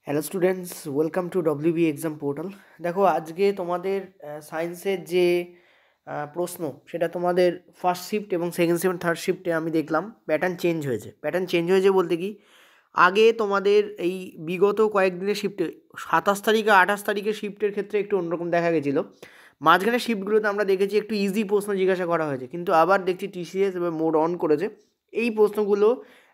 Hello students, welcome to WB exam portal. দেখো, আজকে তোমাদের সায়েন্সের যে প্রশ্ন, সেটা তোমাদের ফার্স্ট শিফট এবং সেকেন্ড শিফট থার্ড শিফটে আমি দেখলাম প্যাটার্ন চেঞ্জ হয়েছে বলতে কি, আগে তোমাদের এই বিগত কয়েকদিনের শিফটে 27 তারিখে 28 তারিখের শিফটের ক্ষেত্রে একটু অন্যরকম দেখা গেছিলো। মাঝখানে শিফটগুলোতে আমরা দেখেছি একটু ইজি প্রশ্ন জিজ্ঞাসা করা হয়েছে, কিন্তু আবার দেখছি টিসিএস এবার মোড অন করেছে। এই প্রশ্নগুলো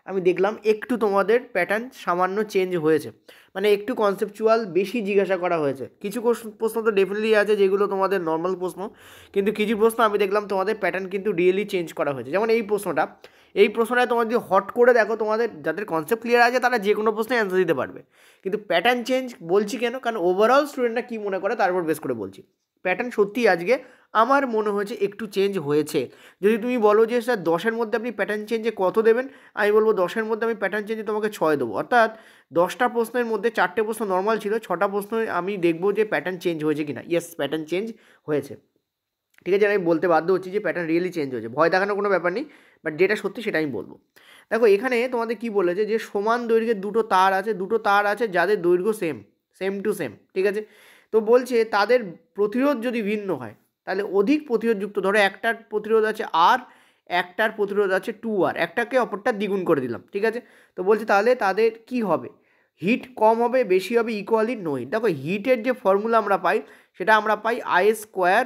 আমি দেখলাম একটু তোমাদের প্যাটার্ন সামান্য চেঞ্জ হয়েছে, মানে একটু কনসেপচুয়াল বেশি জিজ্ঞাসা করা হয়েছে। কিছু প্রশ্ন তো ডেফিনেটলি আছে যেগুলো তোমাদের নর্মাল প্রশ্ন, কিন্তু কিছু প্রশ্ন আমি দেখলাম তোমাদের প্যাটার্ন কিন্তু রিয়েলি চেঞ্জ করা হয়েছে। যেমন এই প্রশ্নটা তোমার যদি হট করে দেখো, তোমাদের যাদের কনসেপ্ট ক্লিয়ার আছে তারা যে কোনো প্রশ্নে অ্যান্সার দিতে পারবে, কিন্তু প্যাটার্ন চেঞ্জ বলছি কেন, কারণ ওভারঅল স্টুডেন্টরা কী মনে করে তার উপর বেস করে বলছি। প্যাটার্ন সত্যিই আজকে আমার মনে হয়েছে একটু চেঞ্জ হয়েছে। যদি তুমি বলো যে স্যার 10-এর মধ্যে আপনি প্যাটার্ন চেঞ্জে কত দেবেন, আমি বলবো 10-এর মধ্যে আমি প্যাটার্ন চেঞ্জে তোমাকে 6 দেবো। অর্থাৎ 10টা প্রশ্নের মধ্যে 4টে প্রশ্ন নর্মাল ছিল, 6টা প্রশ্ন আমি দেখবো যে প্যাটার্ন চেঞ্জ হয়েছে কিনা। ইয়েস, প্যাটার্ন চেঞ্জ হয়েছে। ঠিক আছে, আমি বলতে বাধ্য হচ্ছি যে প্যাটার্ন রিয়েলি চেঞ্জ হয়েছে। ভয় দেখানোর কোনো ব্যাপার নেই, বাট যেটা সত্যি সেটা আমি বলবো। দেখো, এখানে তোমাদের কি বলেছে যে সমান দৈর্ঘ্যের দুটো তার আছে যাদের দৈর্ঘ্য সেম টু সেম। ঠিক আছে, তো বলছে তাদের প্রতিরোধ যদি ভিন্ন হয় তাহলে অধিক প্রতিরোধযুক্ত, ধরো একটার প্রতিরোধ আছে আর, একটার প্রতিরোধ আছে 2R, একটাকে অপরটা দ্বিগুণ করে দিলাম। ঠিক আছে, তো বলছে তাহলে তাদের কি হবে, হিট কম হবে, বেশি হবে, ইকুয়ালি নো হিট। দেখো, হিটের যে ফর্মুলা আমরা পাই সেটা আমরা পাই I²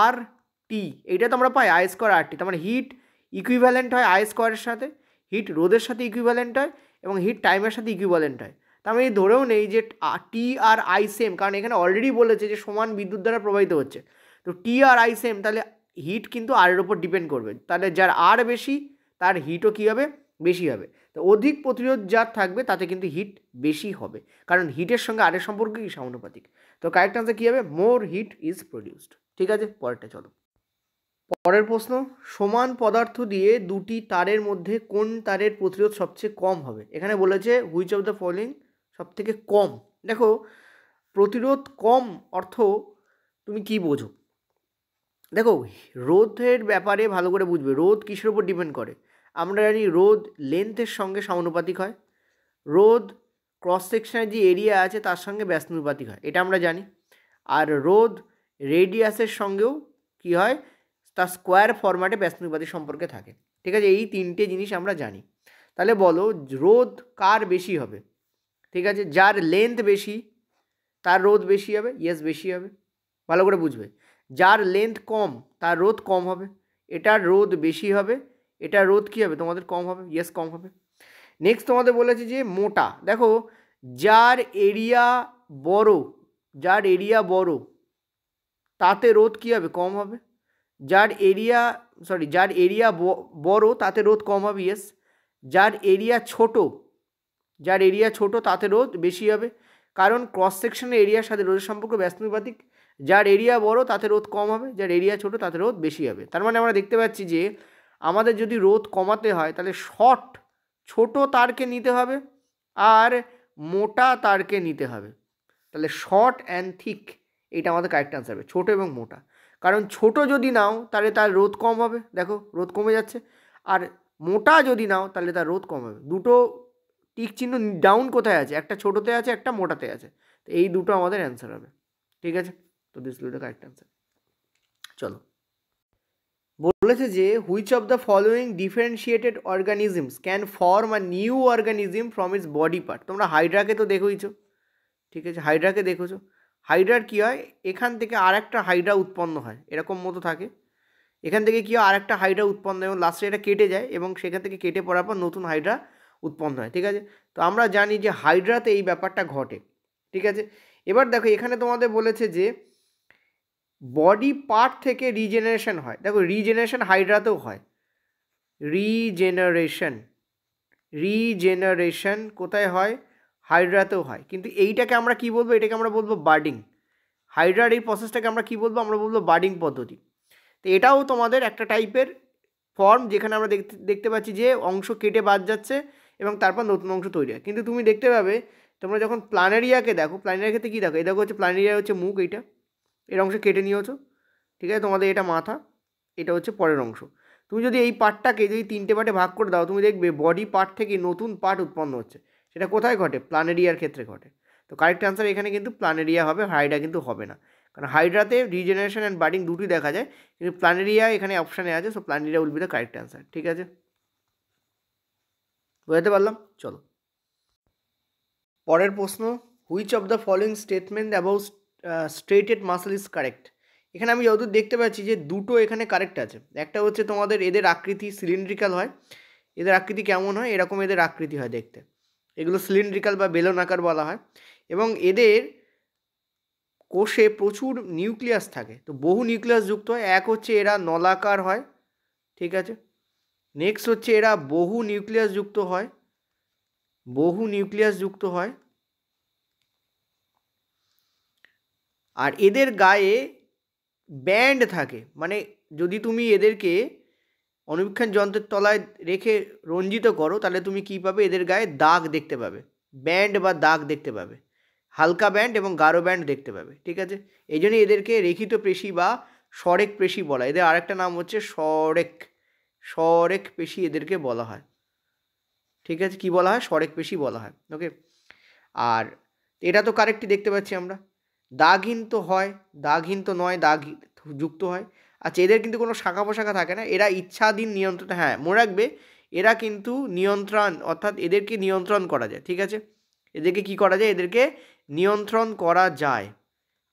আর টি, এইটা তো আমরা পাই I² আর টি। তার মানে হিট ইকুইভ্যালেন্ট হয় I² সাথে, হিট রোদের সাথে ইকুইভ্যালেন্ট হয়, এবং হিট টাইমের সাথে ইকুইভ্যালেন্ট হয়। তার মানে ধরেও নেই যে টি আর আই সেম, কারণ এখানে অলরেডি বলেছে যে সমান বিদ্যুৎ দ্বারা প্রবাহিত হচ্ছে। তো টি আর আই সেম, তাহলে হিট কিন্তু আর এর উপর ডিপেন্ড করবে, তাহলে যার আর বেশি তার হিটও কী হবে, বেশি হবে। তো অধিক প্রতিরোধ যার থাকবে তাতে কিন্তু হিট বেশি হবে, কারণ হিটের সঙ্গে আরের সম্পর্ক কি, সমানুপাতিক। তো কারেক্ট আনসার কী হবে, মোর হিট ইজ প্রডিউসড। ঠিক আছে, পরেরটা চলো। পরের প্রশ্ন, সমান পদার্থ দিয়ে দুটি তারের মধ্যে কোন তারের প্রতিরোধ সবচেয়ে কম হবে। এখানে বলেছে হুইচ অফ দ্য ফলোইং সব থেকে কম। দেখো, প্রতিরোধ কম অর্থ তুমি কি বোঝো। দেখো, রোধের ব্যাপারে ভালো করে বুঝবে, রোধ কিসের উপর ডিপেন্ড করে। আমরা জানি রোধ লেন্থের সঙ্গে সমানুপাতিক হয়, রোধ ক্রস সেকশনের যে এরিয়া আছে তার সঙ্গে ব্যস্তানুপাতিক হয়, এটা আমরা জানি। আর রোধ রেডিয়াসের সঙ্গেও কি হয়, তার স্কোয়ার ফরম্যাটে ব্যস্তানুপাতিক সম্পর্কে থাকে। ঠিক আছে, এই তিনটে জিনিস আমরা জানি। তাহলে বলো, রোধ কার বেশি হবে। ঠিক আছে, যার লেন্থ বেশি তার রোধ বেশি হবে, ইয়েস বেশি হবে, ভালো করে বুঝবে। যার লেন্থ কম তার রোধ কম হবে, এটার রোধ বেশি হবে, এটার রোধ কী হবে তোমাদের, কম হবে, ইয়েস কম হবে। নেক্সট তোমাদের বলেছে যে মোটা। দেখো, যার এরিয়া বড় তাতে রোধ কী হবে, কম হবে। যার এরিয়া বড় তাতে রোধ কম হবে, ইয়েস। যার এরিয়া ছোট তাতে রোধ বেশি হবে, কারণ ক্রস সেকশনের এরিয়ার সাথে রোধের সম্পর্ক ব্যস্তানুপাতিক। যার এরিয়া বড় তাতে রোধ কম হবে, যার এরিয়া ছোট তাতে রোধ বেশি হবে। তার মানে আমরা দেখতে পাচ্ছি যে আমাদের যদি রোধ কমাতে হয় তাহলে ছোট তারকে নিতে হবে আর মোটা তারকে নিতে হবে। তাহলে শর্ট অ্যান্ড থিক, এইটা আমাদের কারেক্ট আনসার হবে, ছোট এবং মোটা। কারণ ছোট যদি নাও তাহলে তার রোধ কম হবে, দেখো রোধ কমে যাচ্ছে। আর মোটা যদি নাও তাহলে তার রোধ কম হবে। দুটো টিক চিহ্ন ডাউন কোথায় আছে, একটা ছোটোতে আছে, একটা মোটাতে আছে। তো এই দুটো আমাদের অ্যান্সার হবে। ঠিক আছে, তো this will be the correct answer. চলো, বলেছে যে which of the following differentiated organisms can form a new organism from its body part. তোমরা হাইড্রাকে তো দেখোইছো, ঠিক আছে, হাইড্রাকে দেখেছো। হাইড্রার কী হয়, এখান থেকে আর একটা হাইড্রা উৎপন্ন হয়, এরকম মতো থাকে। এখান থেকে কী হয়, আর একটা হাইড্রা উৎপন্ন হয় এবং লাস্টে এটা কেটে যায় এবং সেখান থেকে কেটে পড়ার পর নতুন হাইড্রা উৎপন্ন হয়। ঠিক আছে, তো আমরা জানি যে হাইড্রাতে এই ব্যাপারটা ঘটে। ঠিক আছে, এবার দেখো এখানে তোমাদের বলেছে যে বডি পার্ট থেকে রিজেনারেশন হয়। দেখো, রিজেনারেশন হাইড্রাতেও হয়, রিজেনারেশন কোথায় হয়, হাইড্রাতেও হয়। কিন্তু এইটাকে আমরা কি বলবো, এটাকে আমরা বলবো বার্ডিং। হাইড্রার এই প্রসেসটাকে আমরা কি বলবো, আমরা বলবো বার্ডিং পদ্ধতি। তো এটাও তোমাদের একটা টাইপের ফর্ম, যেখানে আমরা দেখতে পাচ্ছি যে অংশ কেটে বাদ যাচ্ছে এবং তারপর নতুন অংশ তৈরি হয়। কিন্তু তুমি দেখতে পাবে, তোমরা যখন প্ল্যানেরিয়াকে দেখো, প্ল্যানেরিয়ার ক্ষেত্রে কী দেখো, এই দেখো হচ্ছে প্ল্যানেরিয়া হচ্ছে মুখ, এইটা এর অংশ কেটে নিয়েছো। ঠিক আছে, তোমাদের এটা মাথা, এটা হচ্ছে পরের অংশ। তুমি যদি এই পার্টটাকে যদি 3টে পার্টে ভাগ করে দাও, তুমি দেখবে বডি পার্ট থেকে নতুন পার্ট উৎপন্ন হচ্ছে। সেটা কোথায় ঘটে? প্ল্যানেরিয়ার ক্ষেত্রে ঘটে। তো কারেক্ট অ্যান্সার এখানে কিন্তু প্ল্যানেরিয়া হবে, হাইড্রা কিন্তু হবে না, কারণ হাইড্রাতে রিজেনারেশন অ্যান্ড বার্ডিং দুটোই দেখা যায়, কিন্তু প্ল্যানেরিয়া এখানে অপশানে আছে, so planaria will be the correct answer. ঠিক আছে, বুঝতে পারলাম? চলো পরের প্রশ্ন, which of the following statement about striated muscle is correct. এখানে আমি যতদূর দেখতে পাচ্ছি যে দুটো এখানে কারেক্ট আছে। একটা হচ্ছে তোমাদের এদের আকৃতি সিলিন্ড্রিক্যাল হয়, এদের আকৃতি কেমন হয়? এরকম এদের আকৃতি হয় দেখতে, এগুলো সিলিন্ড্রিক্যাল বা বেলন আকার বলা হয়, এবং এদের কোষে প্রচুর নিউক্লিয়াস থাকে, তো বহু নিউক্লিয়াস যুক্ত হয়। এক হচ্ছে এরা নলাকার হয়, ঠিক আছে। নেক্সট হচ্ছে এরা বহু নিউক্লিয়াস যুক্ত হয়, বহু নিউক্লিয়াস যুক্ত হয়। আর এদের গায়ে ব্যান্ড থাকে, মানে যদি তুমি এদেরকে অনুবীক্ষণ যন্ত্রের তলায় রেখে রঞ্জিত করো তাহলে তুমি কী পাবে? এদের গায়ে দাগ দেখতে পাবে, ব্যান্ড বা দাগ দেখতে পাবে, হালকা ব্যান্ড এবং গাঢ় ব্যান্ড দেখতে পাবে, ঠিক আছে। এই জন্যই এদেরকে রেখিত পেশি বা সরেক পেশি বলা হয়। এদের আরেকটা নাম হচ্ছে সরেক পেশি এদেরকে বলা হয়, ঠিক আছে। কি বলা হয়? সরেক পেশি বলা হয়, ওকে। আর এটা তো কারেক্টই দেখতে পাচ্ছি আমরা। দাগহীন তো হয়, দাগহীন তো নয়, দাগ যুক্ত হয়। আচ্ছা, এদের কিন্তু কোনো শাখা পোশাখা থাকে না, এরা ইচ্ছাধীন নিয়ন্ত্রণ, হ্যাঁ মনে রাখবে এরা কিন্তু নিয়ন্ত্রণ, অর্থাৎ এদেরকে নিয়ন্ত্রণ করা যায়, ঠিক আছে। এদেরকে কি করা যায়? এদেরকে নিয়ন্ত্রণ করা যায়,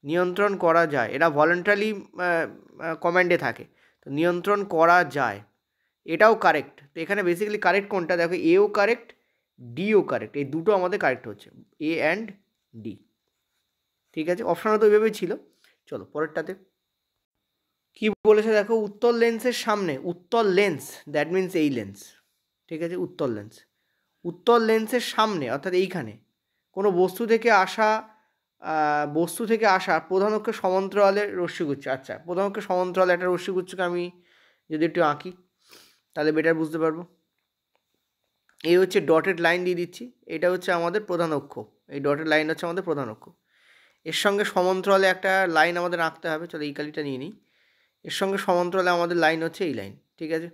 নিয়ন্ত্রণ করা যায়। এরা ভলেন্টারি কমান্ডে থাকে, তো নিয়ন্ত্রণ করা যায়, এটাও কারেক্ট। তো এখানে বেসিক্যালি কারেক্ট কোনটা? দেখো, এও কারেক্ট, ডিও কারেক্ট, এই দুটো আমাদের কারেক্ট হচ্ছে, এ অ্যান্ড ডি, ঠিক আছে। অপশানও তো ওইভাবেই ছিল। চলো পরেরটাতে কি বলেছে দেখো, উত্তর লেন্সের সামনে, উত্তর লেন্স দ্যাট মিন্স এই লেন্স, ঠিক আছে। উত্তর লেন্স, উত্তর লেন্সের সামনে অর্থাৎ এইখানে কোনো বস্তু থেকে আসা প্রধান অক্ষের সমান্তরালের রশ্মিগুচ্ছ। আচ্ছা, প্রধান অক্ষের সমান্তরালে একটা রশ্মিগুচ্ছকে আমি যদি একটু আঁকি তাহলে বেটার বুঝতে পারবো। এই হচ্ছে ডটেড লাইন দিয়ে দিচ্ছি, এটা হচ্ছে আমাদের প্রধান অক্ষ, এই ডটেড লাইন হচ্ছে আমাদের প্রধান অক্ষ। এর সঙ্গে সমান্তরালে একটা লাইন আমাদের আঁকতে হবে, চলো এই কালিটা নিয়ে নিই। এর সঙ্গে সমান্তরালে আমাদের লাইন হচ্ছে এই লাইন, ঠিক আছে,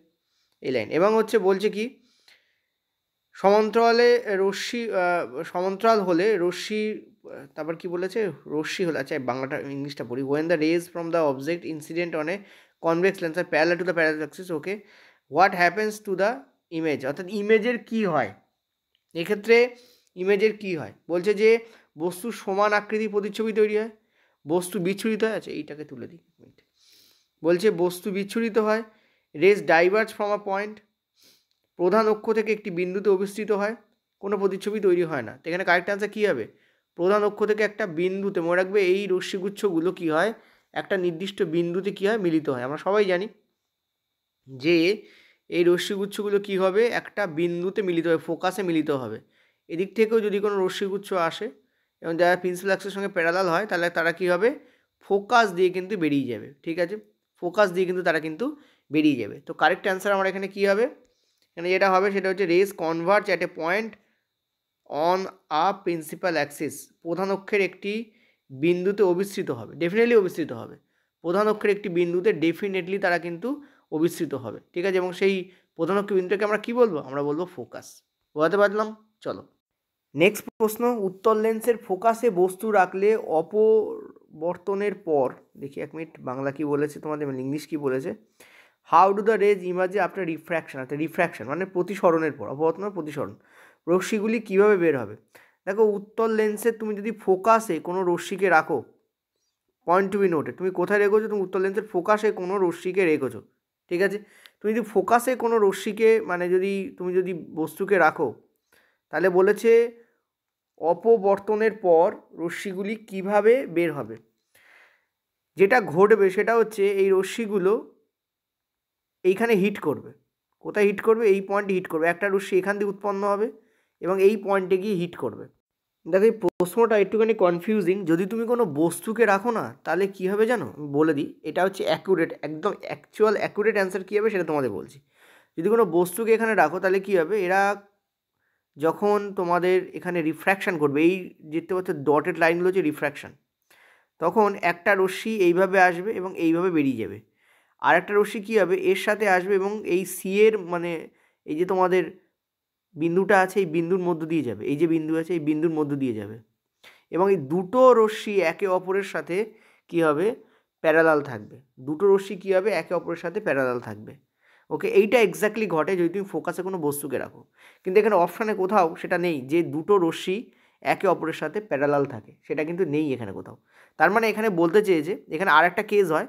এই লাইন। এবং হচ্ছে বলছে কি, সমান্তরালে রশ্মি, সমান্তরাল হলে রশ্মি, তারপর কি বলেছে? রশ্মি হলে, আচ্ছা বাংলাটা ইংলিশটা পড়ি। When the rays from the object incident on a convex lens are parallel to the parallel axis, okay, what happens to the image, অর্থাৎ ইমেজের কি হয় এক্ষেত্রে? ইমেজের কি হয় বলছে যে বস্তুর সমান আকৃতি প্রতিচ্ছবি তৈরি হয়, বস্তু বিচ্ছুরিত হয়। আচ্ছা এইটাকে তুলে দিই, বলছে বস্তু বিচ্ছুরিত হয়, rays diverge from a point, প্রধান অক্ষ থেকে একটি বিন্দুতে অবিস্তৃত হয়, কোনো প্রতিচ্ছবি তৈরি হয় না। তো এখানে কারেক্ট অ্যান্সার কী হবে? প্রধান অক্ষ থেকে একটা বিন্দুতে, মনে রাখবে এই রশ্মিগুচ্ছগুলো কী হয়? একটা নির্দিষ্ট বিন্দুতে কী হয়? মিলিত হয়। আমরা সবাই জানি যে এই রশ্মিগুচ্ছগুলো কী হবে? একটা বিন্দুতে মিলিত হবে, ফোকাসে মিলিত হবে। এদিক থেকেও যদি কোনো রশ্মিগুচ্ছ আসে এবং যারা প্রিন্সিপাল অ্যাক্সিসের সঙ্গে প্যারালাল হয় তাহলে তারা কী হবে? ফোকাস দিয়ে কিন্তু বেরিয়ে যাবে, ঠিক আছে। ফোকাস দিয়ে কিন্তু তারা কিন্তু বেরিয়ে যাবে। তো কারেক্ট অ্যান্সার আমার এখানে কী হবে? এখানে যেটা হবে সেটা হচ্ছে rays converge at a point on a principal axis, প্রধান অক্ষের একটি বিন্দুতে অবিস্তৃত হবে, ডেফিনেটলি অবিস্তৃত হবে, প্রধান অক্ষের একটি বিন্দুতে ডেফিনেটলি তারা কিন্তু অবিস্তৃত হবে, ঠিক আছে। এবং সেই প্রধান অক্ষের বিন্দুটাকে আমরা কী বলবো? আমরা বলবো ফোকাস। বোঝাতে পারলাম? চলো নেক্সট প্রশ্ন, উত্তর লেন্সের ফোকাসে বস্তু রাখলে অপবর্তনের পর, দেখি এক মিনিট বাংলা কী বলেছে তোমাদের, ইংলিশ কী বলেছে, how do the rays emerge after refraction, অর্থাৎ রিফ্র্যাকশন মানে প্রতিসরণের পর, অপবর্তন প্রতিসরণ, রশ্মিগুলি কীভাবে বের হবে? দেখো, উত্তর লেন্সে তুমি যদি ফোকাসে কোনো রশ্মিকে রাখো, পয়েন্ট টু বি নোটে, তুমি কোথায় রেখেছো? তুমি উত্তর লেন্সের ফোকাসে কোনো রশ্মিকে রেখেছো, ঠিক আছে। তুমি যদি ফোকাসে কোনো রশ্মিকে, মানে তুমি যদি বস্তুকে রাখো, তাহলে বলেছে অপবর্তনের পর রশ্মিগুলি কিভাবে বের হবে। যেটা ঘটবে সেটা হচ্ছে এই রশ্মিগুলো এইখানে হিট করবে। কোথায় হিট করবে? এই পয়েন্টে হিট করবে। একটা রশ্মি এখান থেকে উৎপন্ন হবে এবং এই পয়েন্টে গিয়ে হিট করবে। দেখো, এই প্রশ্নটা একটুখানি কনফিউজিং। যদি তুমি কোনো বস্তুকে রাখো না তাহলে কী হবে জানো? আমি বলে দিই, এটা হচ্ছে অ্যাকুরেট, একদম অ্যাকচুয়াল অ্যাকুরেট অ্যান্সার কী হবে সেটা তোমাদের বলছি। যদি কোনো বস্তুকে এখানে রাখো তাহলে কী হবে? এরা যখন তোমাদের এখানে রিফ্র্যাকশান করবে, এই দেখতে পাচ্ছ ডটেড লাইনগুলো হচ্ছে রিফ্র্যাকশান, তখন একটা রশ্মি এইভাবে আসবে এবং এইভাবে বেরিয়ে যাবে। আর একটা রশ্মি কী হবে? এর সাথে আসবে এবং এই সি এর, মানে এই যে তোমাদের বিন্দুটা আছে, এই বিন্দুর মধ্য দিয়ে যাবে, এই যে বিন্দু আছে এই বিন্দুর মধ্য দিয়ে যাবে, এবং এই দুটো রশ্মি একে অপরের সাথে কি হবে, প্যারালাল থাকবে। দুটো রশ্মি কী হবে, একে অপরের সাথে প্যারালাল থাকবে। ওকে, এইটা এক্স্যাক্টলি ঘটে যদি তুমি ফোকাসে কোনো বস্তুকে রাখো, কিন্তু এখানে অপশানে কোথাও সেটা নেই যে দুটো রশ্মি একে অপরের সাথে প্যারালাল থাকে, সেটা কিন্তু নেই এখানে কোথাও। তার মানে এখানে বলতে চেয়েছে, এখানে আর একটা কেস হয়,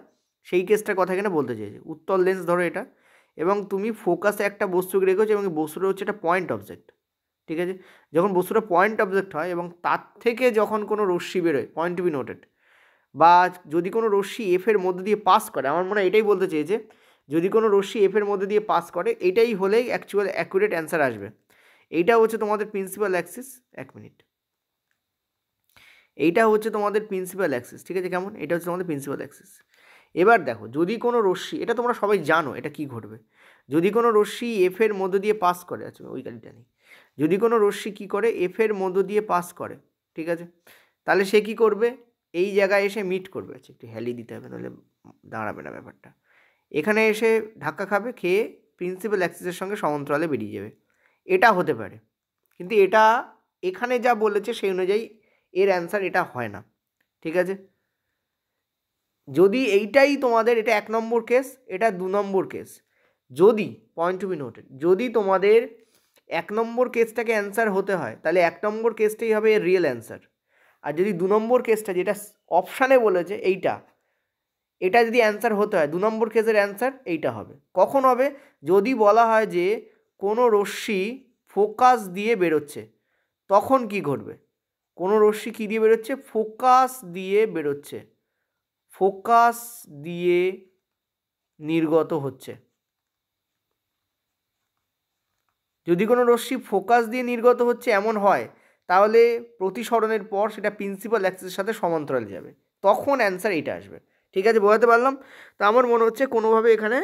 সেই কেসটার কথা এখানে বলতে চেয়েছে। উত্তল লেন্স ধরো এটা, এবং তুমি ফোকাসে একটা বস্তুকে রেখেছো এবং বস্তুটা হচ্ছে একটা পয়েন্ট অবজেক্ট, ঠিক আছে। যখন বস্তুটা পয়েন্ট অবজেক্ট হয় এবং তার থেকে যখন কোনো রশ্মি বেরোয়, পয়েন্ট টু বি নোটেড, বা যদি কোনো রশ্মি এফের মধ্যে দিয়ে পাস করে, আমার মনে হয় এটাই বলতে চেয়েছে, যদি কোনো রশ্মি এফের মধ্যে দিয়ে পাস করে, এটাই হলেই অ্যাকচুয়াল অ্যাকুরেট অ্যান্সার আসবে। এইটা হচ্ছে তোমাদের প্রিন্সিপাল অ্যাক্সিস। এক মিনিট, এইটা হচ্ছে তোমাদের প্রিন্সিপাল অ্যাক্সিস, ঠিক আছে। কেমন, এটা হচ্ছে তোমাদের প্রিন্সিপাল অ্যাক্সিস। এবার দেখো, যদি কোনো রশ্মি, এটা তোমরা সবাই জানো এটা কি ঘটবে, যদি কোনো রশ্মি এফের মধ্য দিয়ে পাস করে, আচ্ছা ওই গাড়িটা নেই, যদি কোনো রশ্মি কী করে, এফের মধ্য দিয়ে পাস করে, ঠিক আছে, তাহলে সে কী করবে, এই জায়গায় এসে মিট করবে। আচ্ছা একটু হেলি দিতে হবে, নাহলে দাঁড়াবে না ব্যাপারটা। এখানে এসে ধাক্কা খাবে, খেয়ে প্রিন্সিপাল অ্যাক্সিসের সঙ্গে সমান্তরালে বেরিয়ে যাবে। এটা হতে পারে, কিন্তু এটা এখানে যা বলেছে সেই অনুযায়ী এর অ্যান্সার এটা হয় না, ঠিক আছে। যদি এইটাই তোমাদের, এটা 1 নম্বর কেস, এটা 2 নম্বর কেস, যদি পয়েন্ট টু বি নোটেড, যদি তোমাদের 1 নম্বর কেসটাকে অ্যান্সার হতে হয়, তাহলে 1 নম্বর কেসটাই হবে এর রিয়েল অ্যান্সার। আর যদি 2 নম্বর কেসটা, যেটা অপশানে বলেছে এইটা, এটা যদি অ্যান্সার হতে হয়, 2 নম্বর কেসের অ্যান্সার এইটা হবে। কখন হবে, যদি বলা হয় যে কোনো রশ্মি ফোকাস দিয়ে বেরোচ্ছে, তখন কি ঘটবে, কোনো রশ্মি কী দিয়ে বেরোচ্ছে, ফোকাস দিয়ে বেরোচ্ছে, ফোকাস দিয়ে নির্গত হচ্ছে। যদি কোনো রশ্মি ফোকাস দিয়ে নির্গত হচ্ছে এমন হয়, তাহলে প্রতিসরণের পর সেটা প্রিন্সিপাল অ্যাক্সিসের সাথে সমান্তরালে যাবে, তখন অ্যান্সার এইটা আসবে, ঠিক আছে। বোঝাতে পারলাম তো? আমার মনে হচ্ছে কোনোভাবে এখানে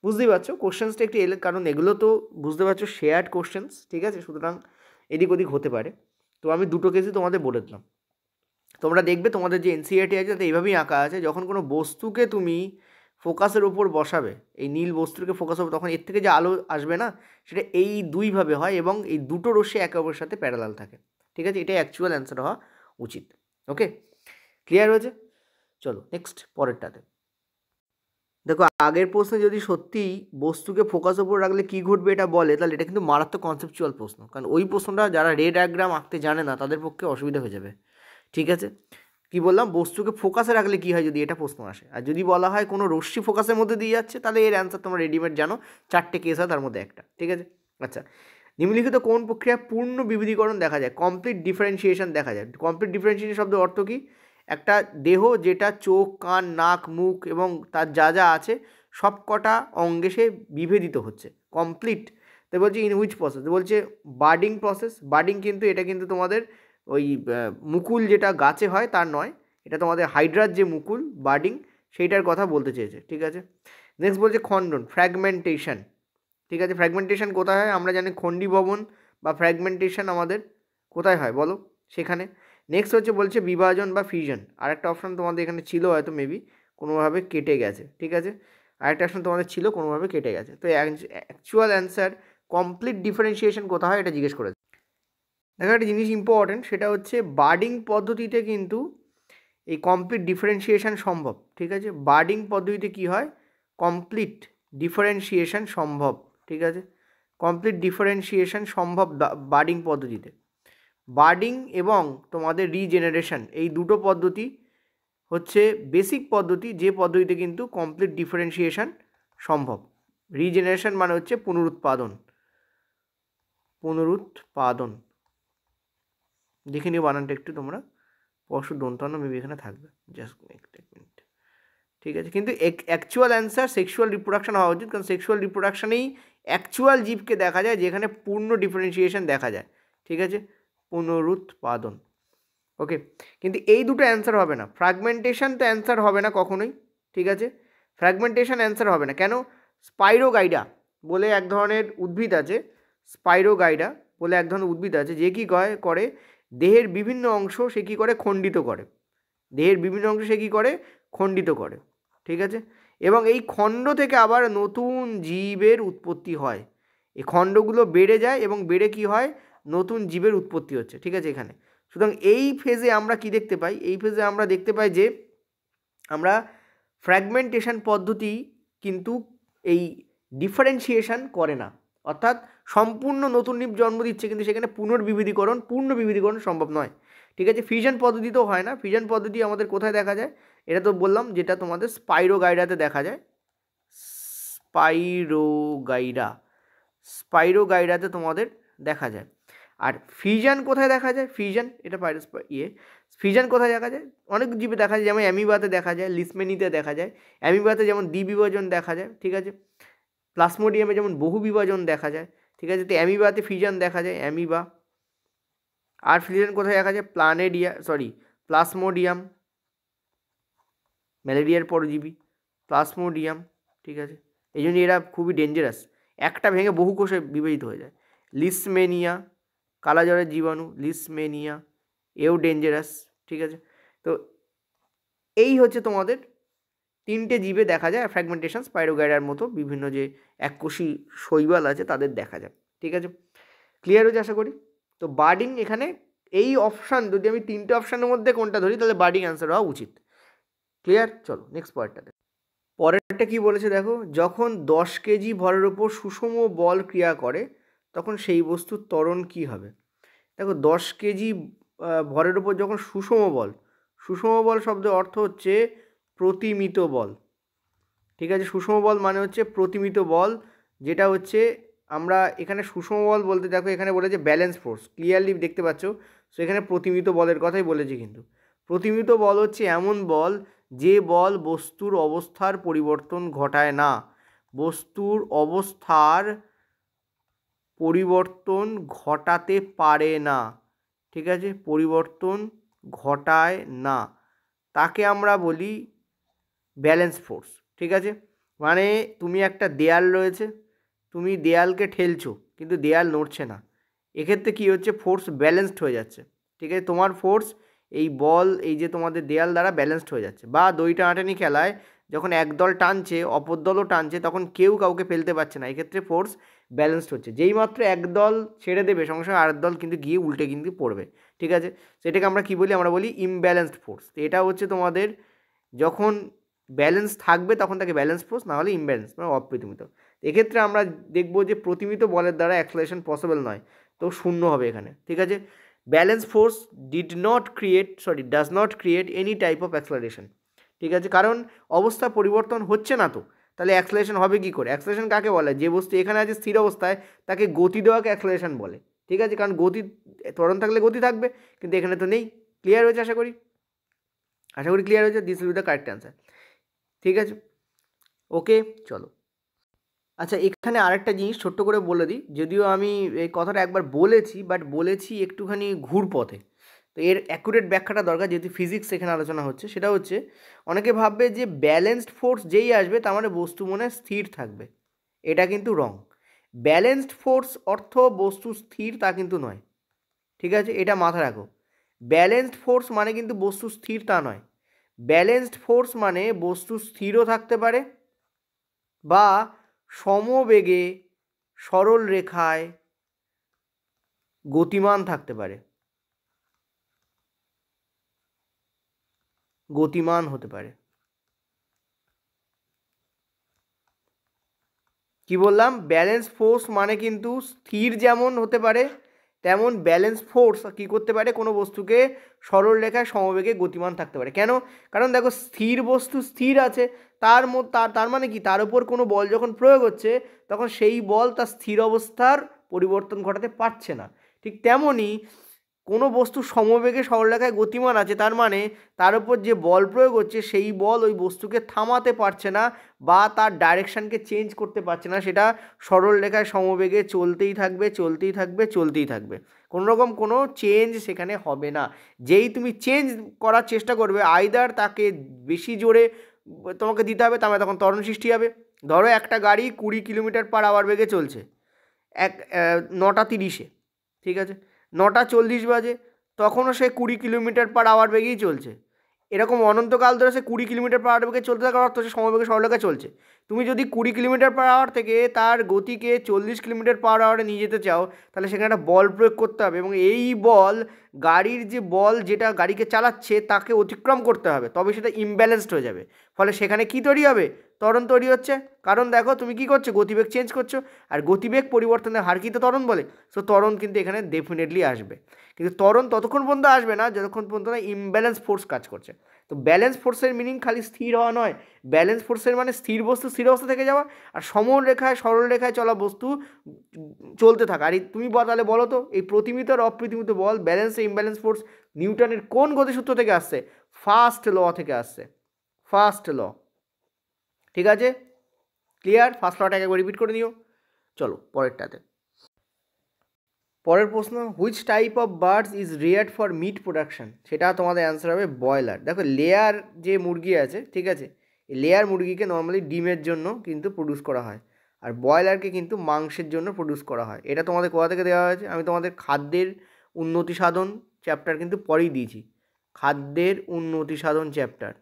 বুঝতেই পারছো কোশ্চেন্সটা একটু এলে, কারণ এগুলো তো বুঝতে পারছো শেয়ার্ড কোশ্চেন্স, ঠিক আছে, সুতরাং এদিক ওদিক হতে পারে। তো আমি দুটো কেসই তোমাদের বলে দিলাম। তোমরা দেখবে তোমাদের যে এনসিইআরটি আছে তাতে এইভাবেই আঁকা আছে, যখন কোনো বস্তুকে তুমি ফোকাসের ওপর বসাবে, এই নীল বস্তুকে ফোকাস হবে, তখন এর থেকে যে আলো আসবে না, সেটা এই দুইভাবে হয়, এবং এই দুটো রশ্মি একে অপরের সাথে প্যারালাল থাকে, ঠিক আছে। এটাই অ্যাকচুয়াল অ্যান্সার হওয়া উচিত। ওকে, ক্লিয়ার হয়েছে? চলো নেক্সট, পরেরটাতে দেখো। আগের প্রশ্নে যদি সত্যিই বস্তুকে ফোকাস ওপর রাখলে কী ঘটবে এটা বলে, তাহলে এটা কিন্তু মারাত্মক কনসেপচুয়াল প্রশ্ন, কারণ ওই প্রশ্নটা যারা রে ডায়াগ্রাম আঁকতে জানে না তাদের পক্ষে অসুবিধা হয়ে যাবে, ঠিক আছে। কি বললাম, বস্তুকে ফোকাসে রাখলে কী হয় যদি এটা প্রশ্ন আসে, আর যদি বলা হয় কোনো রশ্মি ফোকাসের মধ্যে দিয়ে যাচ্ছে, তাহলে এর অ্যান্সার তোমরা রেডিমেড জানো, 4টে কেস হয় তার মধ্যে একটা, ঠিক আছে। আচ্ছা, নিম্নলিখিত কোন প্রক্রিয়া পূর্ণ বিবিধীকরণ দেখা যায়, কমপ্লিট ডিফারেন্সিয়েশন দেখা যায়। কমপ্লিট ডিফারেন্সিয়েশন শব্দের অর্থ কী, একটা দেহ যেটা চোখ, কান, নাক, মুখ এবং তার যা যা আছে সব কটা অঙ্গে সে বিভেদিত হচ্ছে, কমপ্লিট। তো বলছে ইন হুইচ প্রসেস, বলছে বার্ডিং প্রসেস। বার্ডিং কিন্তু এটা কিন্তু তোমাদের ওই মুকুল যেটা গাছে হয় তার নয়, এটা তোমাদের হাইড্রার যে মুকুল বার্ডিং, সেইটার কথা বলতে চেয়েছে, ঠিক আছে। নেক্সট বলছে খণ্ডন, ফ্র্যাগমেন্টেশন, ঠিক আছে। ফ্র্যাগমেন্টেশন কোথায় হয়, আমরা জানি খণ্ডীভবন বা ফ্র্যাগমেন্টেশন আমাদের কোথায় হয় বলো, সেখানে। নেক্সট হচ্ছে বলছে বিভাজন বা ফিউশন, আরেকটা অপশান তোমাদের এখানে ছিল হয়তো মেবি কোনোভাবে কেটে গেছে, ঠিক আছে। আরেকটা অপশান তোমাদের ছিল কোনোভাবে কেটে গেছে। তো অ্যাকচুয়াল অ্যান্সার কমপ্লিট ডিফারেন্সিয়েশন কোথায় হয় এটা জিজ্ঞেস করেছে। দেখো একটা জিনিস ইম্পর্টেন্ট, সেটা হচ্ছে বার্ডিং পদ্ধতিতে কিন্তু এই কমপ্লিট ডিফারেন্সিয়েশন সম্ভব, ঠিক আছে। বার্ডিং পদ্ধতিতে কি হয়, কমপ্লিট ডিফারেন্সিয়েশন সম্ভব, ঠিক আছে। কমপ্লিট ডিফারেন্সিয়েশন সম্ভব বার্ডিং পদ্ধতিতে। বার্ডিং এবং তোমাদের রিজেনারেশন, এই দুটো পদ্ধতি হচ্ছে বেসিক পদ্ধতি, যে পদ্ধতিতে কিন্তু কমপ্লিট ডিফারেন্সিয়েশন সম্ভব। রিজেনারেশন মানে হচ্ছে পুনরুৎপাদন, পুনরুৎপাদন। দেখে নিও বানানটা একটু তোমরা, পরশু দন্তান্ন মেবি এখানে থাকবে, জাস্ট এক মিনিট, ঠিক আছে। কিন্তু অ্যাকচুয়াল অ্যান্সার সেক্সুয়াল রিপ্রোডাকশন হওয়া উচিত, কারণ সেক্সুয়াল রিপ্রোডাকশনেই অ্যাকচুয়াল জীবকে দেখা যায়, যেখানে পূর্ণ ডিফারেন্সিয়েশন দেখা যায়, ঠিক আছে, পুনরুৎপাদন। ওকে, কিন্তু এই দুটো অ্যান্সার হবে না। ফ্র্যাগমেন্টেশন তো অ্যান্সার হবে না কখনোই, ঠিক আছে। ফ্র্যাগমেন্টেশন অ্যান্সার হবে না কেন, স্পাইরোগাইডা বলে এক ধরনের উদ্ভিদ আছে, স্পাইরোগাইডা বলে এক ধরনের উদ্ভিদ আছে, যে কী করে দেহের বিভিন্ন অংশ সে কী করে খণ্ডিত করে, দেহের বিভিন্ন অংশ সে কী করে খণ্ডিত করে, ঠিক আছে। এবং এই খণ্ড থেকে আবার নতুন জীবের উৎপত্তি হয়, এই খণ্ডগুলো বেড়ে যায় এবং বেড়ে কি হয়, নতুন জীবের উৎপত্তি হচ্ছে। ঠিক আছে, এখানে সুতরাং এই ফেজে আমরা কি দেখতে পাই, এই ফেজে আমরা দেখতে পাই যে আমরা ফ্র্যাগমেন্টেশন পদ্ধতি কিন্তু এই ডিফারেন্সিয়েশন করে না, অর্থাৎ সম্পূর্ণ নতুন জীব জন্ম দিচ্ছে কিন্তু সেখানে পূর্ণ বিবিধীকরণ সম্ভব নয়। ঠিক আছে, ফিউশন পদ্ধতিতেও হয় না। ফিউশন পদ্ধতি আমাদের কোথায় দেখা যায়, এটা তো বললাম, যেটা তোমাদের স্পাইরোগাইরাতে দেখা যায়। স্পাইরোগাইরাতে তোমাদের দেখা যায়। আর ফিউশন কোথায় দেখা যায়, ফিউশন এটা ফিউশন কোথায় দেখা যায়, অনেক জীবে দেখা যায়, যেমন অ্যামিবাতে দেখা যায়, লিসমেনিতে দেখা যায়। অ্যামিবাতে যেমন দ্বিবিভাজন দেখা যায়, ঠিক আছে, প্লাজমোডিয়ামে যেমন বহু বিভাজন দেখা যায়। ঠিক আছে, তো অ্যামিবাতে ফিউশন দেখা যায়, অ্যামিবা। আর ফিউশন কোথায় দেখা যায়, প্লাজমোডিয়াম, ম্যালেরিয়ার পরজীবী প্লাজমোডিয়াম। ঠিক আছে, এই জন্য এরা খুবই ডেঞ্জারাস, একটা ভেঙে বহু কোষে বিভাজিত হয়ে যায়। লিসমেনিয়া, কালাজ্বরের জীবাণু, লিসমেনিয়া, এও ডেঞ্জারাস। ঠিক আছে, তো এই হচ্ছে তোমাদের তিনটে জীবে দেখা যায় ফ্র্যাগমেন্টেশন, স্পাইরোগাইরার মতো বিভিন্ন যে এককোষী শৈবাল আছে তাদের দেখা যায়। ঠিক আছে, ক্লিয়ার হয়েছে আশা করি। তো বার্ডিং এখানে এই অপশান, যদি আমি তিনটে অপশানের মধ্যে কোনটা ধরি তাহলে বার্ডিং অ্যান্সার হওয়া উচিত। ক্লিয়ার? চলো নেক্সট পয়েন্টটাতে। পরেরটা কি বলেছে দেখো, যখন 10 কেজি ভরের ওপর সুষম বল ক্রিয়া করে তখন সেই বস্তুর ত্বরণ কী হবে। দেখো 10 কেজি ভরের ওপর যখন সুষম বল শব্দের অর্থ হচ্ছে প্রতিমিত বল। ঠিক আছে, সুষম বল মানে হচ্ছে প্রতিমিত বল, যেটা হচ্ছে আমরা এখানে সুষম বল বলতে দেখো এখানে বলেছে ব্যালেন্স ফোর্স, ক্লিয়ারলি দেখতে পাচ্ছ। সো এখানে প্রতিমিত বলের কথাই বলেছে, কিন্তু প্রতিমিত বল হচ্ছে এমন বল যে বল বস্তুর অবস্থার পরিবর্তন ঘটায় না, বস্তুর অবস্থার পরিবর্তন ঘটাতে পারে না। ঠিক আছে, পরিবর্তন ঘটায় না, তাকে আমরা বলি ব্যালেন্স ফোর্স। ঠিক আছে, মানে তুমি একটা দেয়াল রয়েছে, তুমি দেয়ালকে ঠেলছো কিন্তু দেয়াল নড়ছে না, এক্ষেত্রে কী হচ্ছে, ফোর্স ব্যালেন্সড হয়ে যাচ্ছে। ঠিক আছে, তোমার ফোর্স এই বল, এই যে তোমাদের দেয়াল দ্বারা ব্যালেন্সড হয়ে যাচ্ছে। বা দই টানাটানি খেলায় যখন এক দল টানছে অপর দলও টানছে তখন কেউ কাউকে ফেলতে পারছে না, এক্ষেত্রে ফোর্স ব্যালেন্সড হচ্ছে। যেই মাত্র এক দল ছেড়ে দেবে সঙ্গে সঙ্গে আরেক দল কিন্তু গিয়ে উল্টে কিন্তু পড়বে। ঠিক আছে, সেটাকে আমরা কী বলি, আমরা বলি ইমব্যালেন্সড ফোর্স। তো এটা হচ্ছে তোমাদের যখন ব্যালেন্স থাকবে তখন তাকে ব্যালেন্স ফোর্স, না হলে ইমব্যালেন্স মানে অপ্রতিমিত। এক্ষেত্রে আমরা দেখব যে প্রতিমিত বলের দ্বারা অ্যাক্সেলারেশন পসিবল নয়, তো শূন্য হবে এখানে। ঠিক আছে, balance force does not create any type of acceleration. ঠিক আছে, কারণ অবস্থা পরিবর্তন হচ্ছে না, তো তাহলে অ্যাক্সেলারেশন হবে কী করে। অ্যাক্সেলারেশন কাকে বলে, যে বস্তু এখানে আছে স্থির অবস্থায় তাকে গতি দেওয়াকে অ্যাক্সেলারেশন বলে। ঠিক আছে, কারণ গতি, ত্বরণ থাকলে গতি থাকবে, কিন্তু এখানে তো নেই। ক্লিয়ার হয়েছে আশা করি ক্লিয়ার হয়েছে। This will be the correct answer. ঠিক আছে, ওকে চলো। আচ্ছা, এখানে আরেকটা জিনিস ছোট্ট করে বলে দিই, যদিও আমি এই কথাটা একবার বলেছি, বাট বলেছি একটুখানি ঘুরপথে, তো এর অ্যাকুরেট ব্যাখ্যাটা দরকার, যেহেতু ফিজিক্স এখানে আলোচনা হচ্ছে। সেটা হচ্ছে, অনেকে ভাববে যে ব্যালেন্সড ফোর্স যেই আসবে তার মানে বস্তু মনে স্থির থাকবে, এটা কিন্তু রং। ব্যালেন্সড ফোর্স অর্থ বস্তু স্থির তা কিন্তু নয়। ঠিক আছে, এটা মাথায় রাখো। ব্যালেন্সড ফোর্স মানে কিন্তু বস্তু স্থির তা নয়। ব্যালেন্সড ফোর্স মানে বস্তু স্থিরও থাকতে পারে বা সমবেগে সরল রেখায় গতিমান থাকতে পারে, গতিমান হতে পারে। কি বললাম, ব্যালেন্স ফোর্স মানে কিন্তু স্থির যেমন হতে পারে তেমন ব্যালেন্স ফোর্স কী করতে পারে, কোনো বস্তুকে সরল রেখায় সমবেগে গতিমান থাকতে পারে। কেন, কারণ দেখো স্থির বস্তু স্থির আছে, তার মানে কি, তার উপর কোনো বল যখন প্রয়োগ হচ্ছে তখন সেই বল তার স্থির অবস্থার পরিবর্তন ঘটাতে পারছে না। ঠিক তেমনই কোনো বস্তু সমবেগে সরলরেখায় গতিমান আছে, তার মানে তার উপর যে বল প্রয়োগ হচ্ছে সেই বল ওই বস্তুকে থামাতে পারছে না বা তার ডাইরেকশানকে চেঞ্জ করতে পারছে না, সেটা সরল রেখায় সমবেগে চলতেই থাকবে, কোনো রকম কোনো চেঞ্জ সেখানে হবে না। যেই তুমি চেঞ্জ করার চেষ্টা করবে, আইদার তাকে বেশি জোরে তোমাকে দিতে হবে, তার মানে তখন ত্বরণ সৃষ্টি হবে। ধরো একটা গাড়ি 20 কিলোমিটার/আওয়ার বেগে চলছে 9:30-এ, ঠিক আছে, 9:40 বাজে, তখনও সে 20 কিলোমিটার/আওয়ার বেগেই চলছে। এরকম অনন্তকাল ধরে সে 20 কিলোমিটার/আওয়ার বেগে চলতে থাকার অর্থ সে সমবেগে সরলরেখায় চলছে। তুমি যদি 20 কিলোমিটার/আওয়ার থেকে তার গতিকে 40 কিলোমিটার/আওয়ারে নিয়ে যেতে চাও, তাহলে সেখানে একটা বল প্রয়োগ করতে হবে, এবং এই বল গাড়ির যে বল যেটা গাড়িকে চালাচ্ছে তাকে অতিক্রম করতে হবে, তবে সেটা ইমব্যালেন্সড হয়ে যাবে। ফলে সেখানে কি তৈরি হবে? ত্বরণ তৈরি হচ্ছে। কারণ দেখো তুমি কি করছো, গতিবেগ চেঞ্জ করছো, আর গতিবেগ পরিবর্তনের হার কি তো ত্বরণ বলে। সো ত্বরণ কিন্তু এখানে ডেফিনেটলি আসবে, কিন্তু ত্বরণ ততক্ষণ পর্যন্ত আসবে না যতক্ষণ পর্যন্ত না ইমব্যালেন্স ফোর্স কাজ করছে। তো ব্যালেন্স ফোর্সের মিনিং খালি স্থির হওয়া নয়, ব্যালেন্স ফোর্সের মানে স্থির বস্তু স্থির অবস্থা থেকে যাওয়া, আর সমর রেখায় সরল রেখায় চলা বস্তু চলতে থাকা। আর তুমি তাহলে বলো তো, এই প্রতিমিত আর অপ্রতিমিত বল, ব্যালেন্স ইমব্যালেন্স ফোর্স নিউটনের কোন গতিসূত্র থেকে আসছে? ফার্স্ট ল থেকে আসছে, ফার্স্ট ল। ঠিক আছে, ক্লিয়ার? ফার্স্ট লটাকে একবার রিপিট করে নিও। চলো পরেরটাতে। পরের প্রশ্ন, which type of birds is reared for meat production? সেটা তোমাদের অ্যান্সার হবে ব্রয়লার। দেখো লেয়ার যে মুরগি আছে, ঠিক আছে, এই লেয়ার মুরগিকে নর্মালি ডিমের জন্য কিন্তু প্রডিউস করা হয়, আর ব্রয়লারকে কিন্তু মাংসের জন্য প্রডিউস করা হয়। এটা তোমাদের কোথা থেকে দেওয়া হয়েছে? আমি তোমাদের খাদ্যের উন্নতি সাধন চ্যাপ্টার কিন্তু পরেই দিয়েছি, খাদ্যের উন্নতি সাধন চ্যাপ্টার।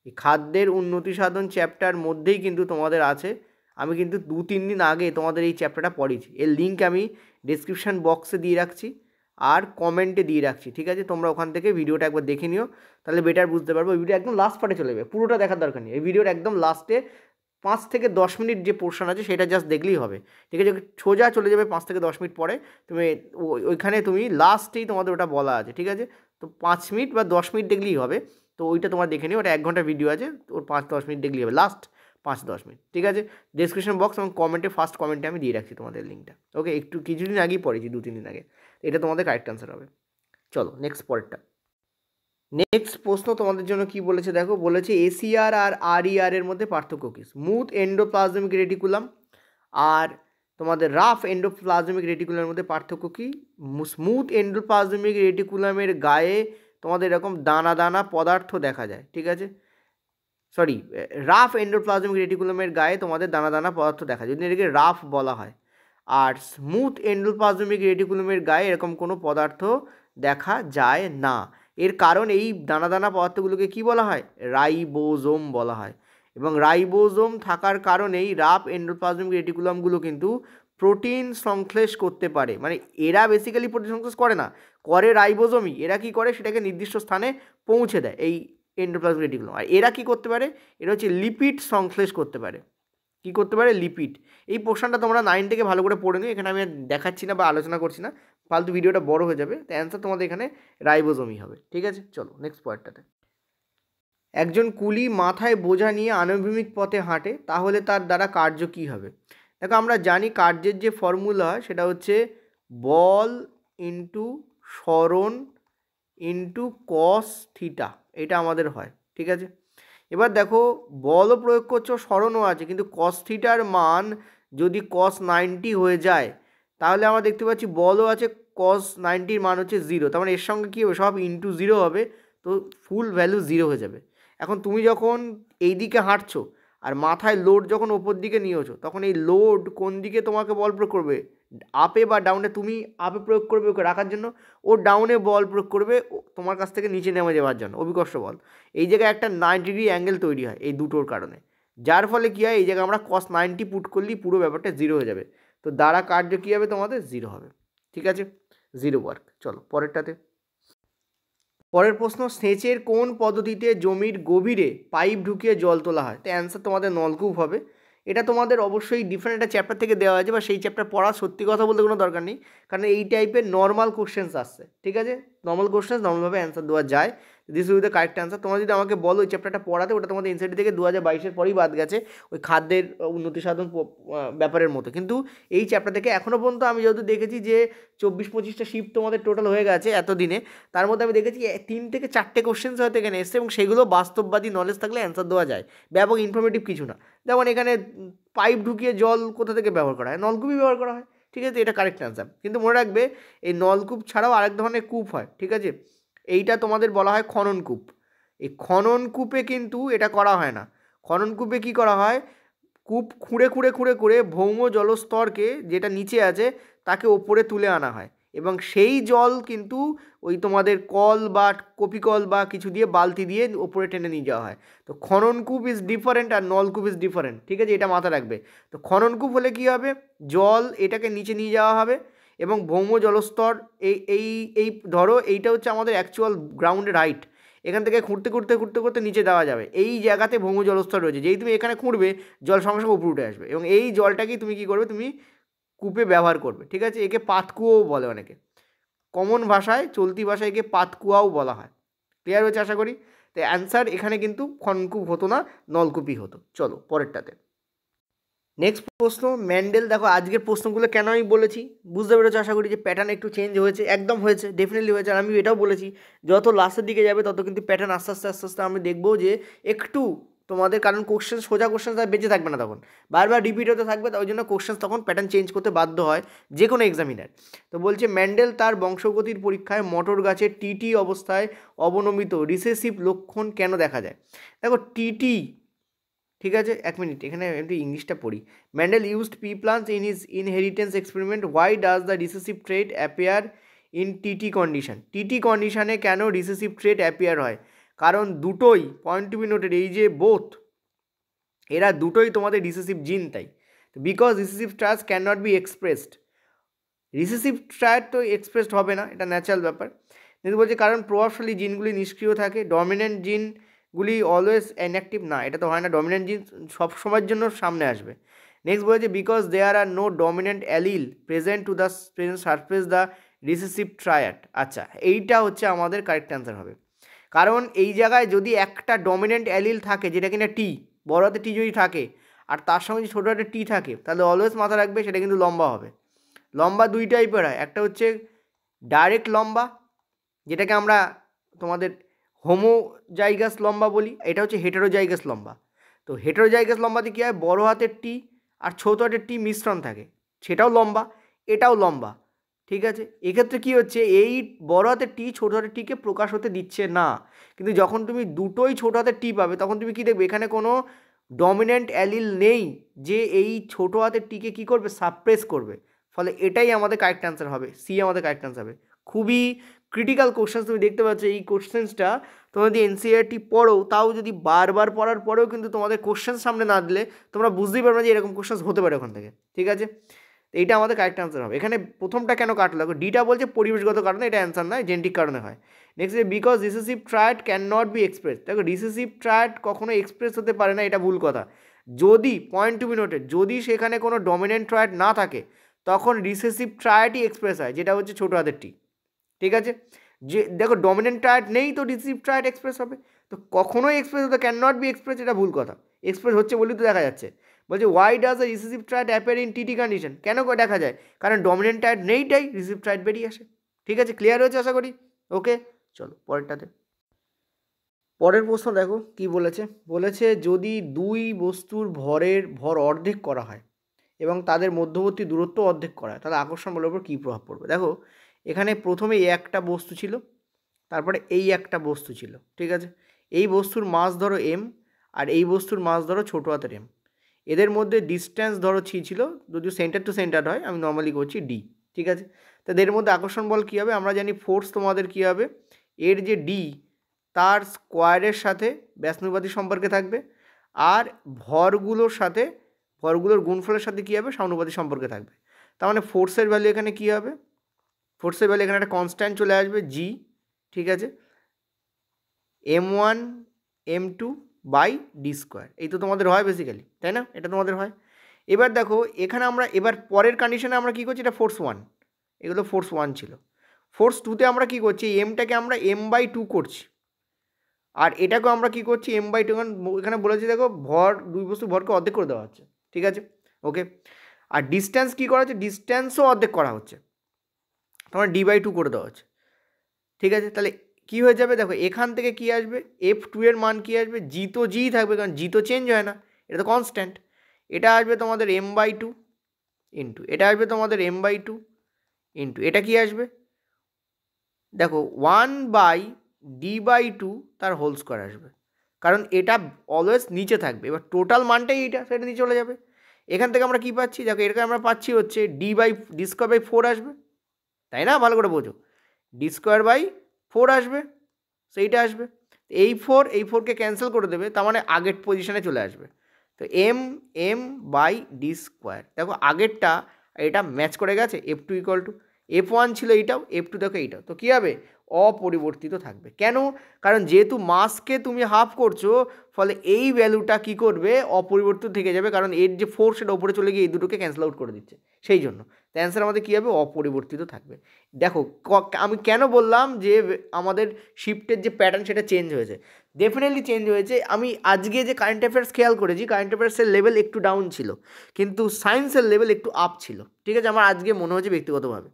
এই খাদ্যের উন্নতি সাধন চ্যাপ্টার মধ্যেই কিন্তু তোমাদের আছে। আমি কিন্তু 2-3 দিন আগে তোমাদের এই চ্যাপ্টারটা পড়েছি, এর লিঙ্ক আমি ডিসক্রিপশান বক্সে দিয়ে রাখছি আর কমেন্টে দিয়ে রাখছি। ঠিক আছে, তোমরা ওখান থেকে ভিডিওটা একবার দেখে নিও, তাহলে বেটার বুঝতে পারবো। এই ভিডিও একদম লাস্ট পার্টে চলে যাবে, পুরোটা দেখার দরকার নেই। এই ভিডিওর একদম লাস্টে 5 থেকে 10 মিনিট যে পোর্শন আছে সেটা জাস্ট দেখলেই হবে। ঠিক আছে, সোজা চলে যাবে 5 থেকে 10 মিনিট পরে, তুমি ওইখানে তুমি লাস্টেই তোমাদের ওটা বলা আছে। ঠিক আছে, তো 5 মিনিট বা 10 মিনিট দেখলেই হবে। তো ওইটা তোমার দেখে নিও, ওটা 1 ঘন্টা ভিডিও আছে, ওর 5-10 মিনিট দেখলেই হবে, লাস্ট 5-10 মিনিট। ঠিক আছে, ডেসক্রিপশন বক্স এবং কমেন্টে ফার্স্ট কমেন্টে আমি দিয়ে রাখছি তোমাদের লিঙ্কটা। ওকে, একটু কিছুদিন আগেই পড়েছি, 2-3 দিন আগে। এটা তোমাদের কারেক্ট অ্যান্সার হবে। চলো নেক্সট পরেরটা। নেক্সট প্রশ্ন তোমাদের জন্য কি বলেছে দেখো, বলেছে এসিআর আর আরইআর এর মধ্যে পার্থক্য কী? স্মুথ এন্ডোপ্লাজমিক রেটিকুলাম আর তোমাদের রাফ এন্ডোপ্লাজমিক রেটিকুলামের মধ্যে পার্থক্য কী? স্মুথ এন্ডোপ্লাজমিক রেটিকুলামের গায়ে তোমাদের এরকম দানা দানা পদার্থ দেখা যায়। ঠিক আছে, সরি, রাফ এন্ডোপ্লাজমিক রেটিকুলামের গায়ে তোমাদের দানা দানা পদার্থ দেখা যায়, যদি এটাকে রাফ বলা হয়। আর স্মুথ এন্ডোপ্লাজমিক রেটিকুলামের গায়ে এরকম কোনো পদার্থ দেখা যায় না। এর কারণ এই দানা দানা পদার্থগুলোকে কি বলা হয়? রাইবোজোম বলা হয়। এবং রাইবোজোম থাকার কারণেই রাফ এন্ডোপ্লাজমিক রেটিকুলামগুলো কিন্তু প্রোটিন সংশ্লেষ করতে পারে। মানে এরা বেসিক্যালি প্রোটিন সংশ্লেষ করে না, করে রাইবোজোমই। এরা কি করে? সেটাকে নির্দিষ্ট স্থানে পৌঁছে দেয় এই এন্ডোপ্লাজমিক রেটিকুলাম। আর এরা কি করতে পারে? এরা হচ্ছে লিপিড সংশ্লেষ করতে পারে। কি করতে পারে? লিপিড। এই পোর্শনটা তোমরা 9 থেকে ভালো করে পড়ে নিও, এখানে আমি দেখাচ্ছি না বা আলোচনা করছি না, ফালতু ভিডিওটা বড় হয়ে যাবে। তো অ্যান্সার তোমাদের এখানে রাইবোজোমই হবে। ঠিক আছে, চলো নেক্সট পয়েন্টটাতে। একজন কুলি মাথায় বোঝা নিয়ে আনুভূমিক পথে হাঁটে, তাহলে তার দ্বারা কার্য কী হবে? দেখো আমরা জানি কার্যের যে ফর্মুলা হয় সেটা হচ্ছে বল ইন্টু সরণ ইন্টু কস থিটা, এটা আমাদের হয়। ঠিক আছে, এবার দেখো বলও প্রয়োগ করছো, সরণও আছে, কিন্তু কস থিটার মান যদি cos 90 হয়ে যায়, তাহলে আমরা দেখতে পাচ্ছি বলও আছে, cos 90-র মান হচ্ছে 0, তার মানে এর সঙ্গে কী হবে? সব ইন্টু 0 হবে, তো ফুল ভ্যালু 0 হয়ে যাবে। এখন তুমি যখন এই দিকে হাঁটছো আর মাথায় লোড যখন ওপর দিকে নিয়েছো, তখন এই লোড কোন দিকে তোমাকে বল প্রয়োগ করবে? আপে বা ডাউনে? তুমি আপে প্রয়োগ করবে ওকে রাখার জন্য, ও ডাউনে বল প্রয়োগ করবে তোমার কাছ থেকে নিচে নেমে যাওয়ার জন্য, অভিকর্ষ বল। এই জায়গায় একটা 90 ডিগ্রি অ্যাঙ্গেল তৈরি হয় এই দুটোর কারণে, যার ফলে কী হয়? এই জায়গায় আমরা cos 90 পুট করলেই পুরো ব্যাপারটা 0 হয়ে যাবে। তো দ্বারা কার্য কী হবে? তোমাদের 0 হবে। ঠিক আছে, 0 ওয়ার্ক। চলো পরেরটাতে। পরের প্রশ্ন, সেচের কোন পদ্ধতিতে জমির গভীরে পাইপ ঢুকিয়ে জল তোলা হয়? তো অ্যান্সার তোমাদের নলকূপ হবে। এটা তোমাদের অবশ্যই ডিফারেন্ট একটা চ্যাপ্টার থেকে দেওয়া হয়েছে, বা সেই চ্যাপ্টার পড়া সত্যি কথা বলতে কোনো দরকার নেই, কারণ এই টাইপের নর্মাল কোশ্চেন্স আসছে। ঠিক আছে, নর্মাল কোশ্চেন্স নর্মালভাবে অ্যান্সার দেওয়া যায়। This with the correct answer. তোমরা যদি আমাকে বলো ওই চ্যাপ্টারটা পড়াতে, ওটা তোমাদের এনসিইআরটি থেকে 2022-এর পরেই বাদ গেছে, ওই খাদ্যের উন্নতি সাধন ব্যাপারের মতো। কিন্তু এই চ্যাপ্টার থেকে এখনও পর্যন্ত আমি যেহেতু দেখেছি যে 24-25টা শিফট তোমাদের টোটাল হয়ে গেছে এতদিনে, তার মধ্যে আমি দেখেছি 3 থেকে 4টে কোশ্চেন্স হয়তো এখানে এসছে, এবং সেগুলো বাস্তববাদী নলেজ থাকলে অ্যান্সার দেওয়া যায়, ব্যাপক ইনফরমেটিভ কিছু না। যেমন এখানে পাইপ ঢুকিয়ে জল কোথা থেকে ব্যবহার করা হয়? নলকূপই ব্যবহার করা হয়। ঠিক আছে, এটা কারেক্ট অ্যান্সার। কিন্তু মনে রাখবে এই নলকূপ ছাড়াও আরেক ধরনের কূপ হয়। ঠিক আছে, এইটা তোমাদের বলা হয় খনন কূপ। এই খনন কূপে কিন্তু এটা করা হয় না। খনন কূপে কী করা হয়? কূপ খুঁড়ে খুঁড়ে খুঁড়ে খুঁড়ে ভৌম জলস্তরকে, যেটা নিচে আছে, তাকে ওপরে তুলে আনা হয়। এবং সেই জল কিন্তু ওই তোমাদের কল বা কপি কল বা কিছু দিয়ে বালতি দিয়ে ওপরে টেনে নিয়ে যাওয়া হয়। তো খননকূপ ইজ ডিফারেন্ট আর নলকূপ ইজ ডিফারেন্ট, ঠিক আছে, এটা মাথা রাখবে। তো খননকূপ হলে কী হবে, জল এটাকে নিচে নিয়ে যাওয়া হবে এবং ভৌম জলস্তর এই এই এই ধরো এইটা হচ্ছে আমাদের অ্যাকচুয়াল গ্রাউন্ডের হাইট, এখান থেকে খুঁড়তে খুঁড়তে খুঁড়তে খুঁড়তে নিচে দেওয়া যাবে, এই জায়গাতে ভৌম জলস্তর রয়েছে, যেই তুমি এখানে খুঁড়বে জল সঙ্গে সঙ্গে উপরে উঠে আসবে এবং এই জলটাকেই তুমি কী করবে, তুমি কূপে ব্যবহার করবে, ঠিক আছে। একে পাতকুয়োও বলে অনেকে, কমন ভাষায় চলতি ভাষায় একে পাতকুয়াও বলা হয়। ক্লিয়ার হয়েছে আশা করি। তো অ্যান্সার এখানে কিন্তু খনকূপ হতো না, নলকূপই হতো। চলো পরেরটাতে। নেক্সট প্রশ্ন, ম্যান্ডেল। দেখো আজকের প্রশ্নগুলো কেন আমি বলেছি বুঝতে পেরেছো আশা করি, যে প্যাটার্ন একটু চেঞ্জ হয়েছে, একদম হয়েছে, ডেফিনেটলি হয়েছে। আর আমি এটাও বলেছি যত লাস্টের দিকে যাবে তত কিন্তু প্যাটার্ন আস্তে আস্তে আস্তে আস্তে আমি দেখবো যে একটু তোমাদের, কারণ কোশ্চেন সোজা কোশ্চেন তার বেঁচে থাকবে না তখন, বারবার রিপিট হতে থাকবে, ওই জন্য কোশ্চেন তখন প্যাটার্ন চেঞ্জ করতে বাধ্য হয় যে কোনো এক্সামিনার। তো বলছে ম্যান্ডেল তার বংশগতির পরীক্ষায় মটর গাছের টিটি অবস্থায় অবনমিত রিসেসিভ লক্ষণ কেন দেখা যায়। দেখো টিটি, ঠিক আছে, এক মিনিট, এখানে একটু ইংলিশটা পড়ি। Mendel used pea plants in his inheritance experiment, why does the recessive trait appear in TT condition. TT কন্ডিশনে কেন রিসেসিভ ট্রেট অ্যাপিয়ার হয়, কারণ দুটোই পয়েন্ট টু বি নোটেড, এই যে বোথ, এরা দুটোই তোমাদের রিসেসিভ জিন, তাই because recessive trust can not be expressed, recessive triad তো এক্সপ্রেসড হবে না, এটা ন্যাচারাল ব্যাপার। কিন্তু বলছে কারণ প্রভাবশালী জিনগুলি নিষ্ক্রিয় থাকে, ডমিনেন্ট জিনগুলি অলওয়েজ ইনঅ্যাক্টিভ, না এটা তো হয় না, ডমিনেন্ট জিন সব সময়ের জন্য সামনে আসবে। নেক্সট বলেছে because there are no dominant allele present to the present surface the recessive trait. আচ্ছা, এইটা হচ্ছে আমাদের কারেক্ট অ্যান্সার হবে, কারণ এই জায়গায় যদি একটা ডমিনেন্ট অ্যালিল থাকে যেটা কিনা টি, বড় হাতে টি যদি থাকে আর তার সঙ্গে যদি ছোটো হাতে টি থাকে, তাহলে অলওয়েজ মাথা রাখবে সেটা কিন্তু লম্বা হবে। লম্বা দুই টাইপের হয়, একটা হচ্ছে ডাইরেক্ট লম্বা, যেটাকে আমরা তোমাদের হোমোজাইগাস লম্বা বলি, এটা হচ্ছে হেটেরোজাইগাস লম্বা। তো হেটেরোজাইগাস লম্বাতে কী হয়, বড় হাতের টি আর ছোটো হাতের টি মিশ্রণ থাকে, সেটাও লম্বা, এটাও লম্বা, ঠিক আছে। এক্ষেত্রে কী হচ্ছে, এই বড় হাতের টি ছোটো হাতের টিকে প্রকাশ হতে দিচ্ছে না, কিন্তু যখন তুমি দুটোই ছোটো হাতের টি পাবে তখন তুমি কী দেখবে, এখানে কোনো ডমিন্যান্ট অ্যালিল নেই যে এই ছোটো হাতের টিকে কী করবে, সাপ্রেস করবে, ফলে এটাই আমাদের কারেক্ট অ্যান্সার হবে, সি আমাদের কারেক্ট অ্যান্সার হবে। খুবই ক্রিটিক্যাল কোশ্চেন, তুমি দেখতে পাচ্ছ এই কোশ্চেন্সটা তোমরা যদি এনসিইআরটি পড়ো, তাও যদি বারবার পড়ার পরেও কিন্তু তোমাদের কোশ্চেন সামনে না দিলে তোমরা বুঝতেই পারবে না যে এরকম কোশ্চেন হতে পারে ওখান থেকে, ঠিক আছে। এইটা আমাদের কারেক্ট অ্যান্সার হবে। এখানে প্রথমটা কেন কাটলো, ডিটা বলছে পরিবেশগত কারণে, এটা অ্যান্সার নয়, জেনেটিক কারণে হয়। Next because recessive triad can not be express. দেখো রিসেসিভ ট্রায়াড কখনো এক্সপ্রেস হতে পারে না, এটা ভুল কথা। যদি পয়েন্ট টু বি নোটেড, যদি সেখানে কোনো ডমিনেন্ট ট্রায়াড না থাকে তখন রিসেসিভ ট্রায়াডই এক্সপ্রেস হয়, যেটা হচ্ছে ছোটো হাতের টি, ঠিক আছে। যে দেখো ডমিনেন্ট ট্রায়াড নেই তো রিসেসিভ ট্রায়াড এক্সপ্রেস হবে, তো কখনোই এক্সপ্রেস হতে ক্যান নট বি এক্সপ্রেস, এটা ভুল কথা, এক্সপ্রেস হচ্ছে বলেই তো দেখা যাচ্ছে। বলছে why does a recessive triad appear in TT condition, কেন করে দেখা যায়, কারণ ডমিনেন্ট ট্রায়াড নেইটাই রিসেসিভ ট্রায়াড বেরিয়ে আসে, ঠিক আছে। ক্লিয়ার হয়েছে আশা করি, ওকে। চলো পরেরটাতে। পরের প্রশ্ন দেখো কি বলেছে, বলেছে যদি দুই বস্তুর ভর অর্ধেক করা হয় এবং তাদের মধ্যবর্তী দূরত্ব অর্ধেক করা হয়, তাহলে আকর্ষণ বলের উপর কী প্রভাব পড়বে। দেখো এখানে প্রথমে একটা বস্তু ছিল, তারপরে এই একটা বস্তু ছিল, ঠিক আছে। এই বস্তুর মাস ধরো এম আর এই বস্তুর মাস ধরো ছোটো হাতের এম, এদের মধ্যে ডিস্ট্যান্স ধরো ছিল, যদিও সেন্টার টু সেন্টার হয়, আমি নর্মালি করছি ডি, ঠিক আছে। তাদের এর মধ্যে আকর্ষণ বল কী হবে, আমরা জানি ফোর্স তোমাদের কী হবে, এর যে ডি তার স্কোয়ারের সাথে ব্যাসানুপাতিক সম্পর্কে থাকবে, আর ভরগুলোর সাথে, ভরগুলোর গুণফলের সাথে কী হবে, সমানুপাতিক সম্পর্কে থাকবে। তার মানে ফোর্সের ভ্যালু এখানে কী হবে, ফোর্সের ভ্যালু এখানে একটা কনস্ট্যান্ট চলে আসবে জি, ঠিক আছে, m1 m2 by D square, এই তো তোমাদের হয় বেসিক্যালি, তাই না, এটা তোমাদের হয়। এবার দেখো এখানে আমরা এবার পরের কন্ডিশনে আমরা কী করছি, এটা ফোর্স 1, এগুলো ফোর্স 1 ছিল। ফোর্স 2তে আমরা কী করছি, এমটাকে আমরা m/2 করছি, আর এটাকেও আমরা কী করছি m/2, এখানে বলেছি দেখো ভর, দুই বস্তু ভরকে অর্ধেক করে দেওয়া হচ্ছে, ঠিক আছে, ওকে। আর ডিস্ট্যান্স কী করা হচ্ছে, ডিস্ট্যান্সও অর্ধেক করা হচ্ছে, তোমার d/2 করে দেওয়া হচ্ছে, ঠিক আছে। তাহলে কী হয়ে যাবে, দেখো এখান থেকে কী আসবে, f2 এর মান কী আসবে, জি তো জি থাকবে, কারণ জি তো চেঞ্জ হয় না, এটা তো কনস্ট্যান্ট। এটা আসবে তোমাদের m/2 ইন্টু, এটা আসবে তোমাদের m/2 ইন্টু, এটা কি আসবে, দেখো 1/d/2 তার হোল স্কোয়ার আসবে, কারণ এটা অলওয়েজ নিচে থাকবে, এবার টোটাল মানটাই এইটা, সেটা নিচে চলে যাবে। এখান থেকে আমরা কী পাচ্ছি, দেখো এটাকে আমরা পাচ্ছি হচ্ছে d/4 আসবে, তাই না? ভালো করে বোঝো, ডি স্কোয়ার বাই 4 আসবে, সেইটা আসবে। এই 4কে ক্যান্সেল করে দেবে, তার মানে আগের পজিশনে চলে আসবে। তো এম বাই ডি স্কোয়ার, দেখো আগেরটা এটা ম্যাচ করে গেছে। F2 ইকুয়াল টু F1 ছিল এইটাও, F2 দেখো এইটাও, তো কী হবে? অপরিবর্তিত থাকবে। কেন? কারণ যেহেতু মাসকে তুমি হাফ করছো, ফলে এই ভ্যালুটা কী করবে? অপরিবর্তিত থেকে যাবে, কারণ এর যে ফোর্স সেটা ওপরে চলে গিয়ে এই দুটোকে ক্যান্সেল আউট করে দিচ্ছে, সেই জন্য। তো অ্যান্সার আমাদের কী হবে? অপরিবর্তিত থাকবে। দেখো আমি কেন বললাম যে আমাদের শিফটের যে প্যাটার্ন সেটা চেঞ্জ হয়েছে। ডেফিনেটলি চেঞ্জ হয়েছে। আমি আজকে যে কারেন্ট অ্যাফেয়ার্স খেয়াল করেছি, কারেন্ট অ্যাফেয়ার্সের লেভেল একটু ডাউন ছিল, কিন্তু সায়েন্সের লেভেল একটু আপ ছিল। ঠিক আছে, আমার আজকে মনে হচ্ছে ব্যক্তিগতভাবে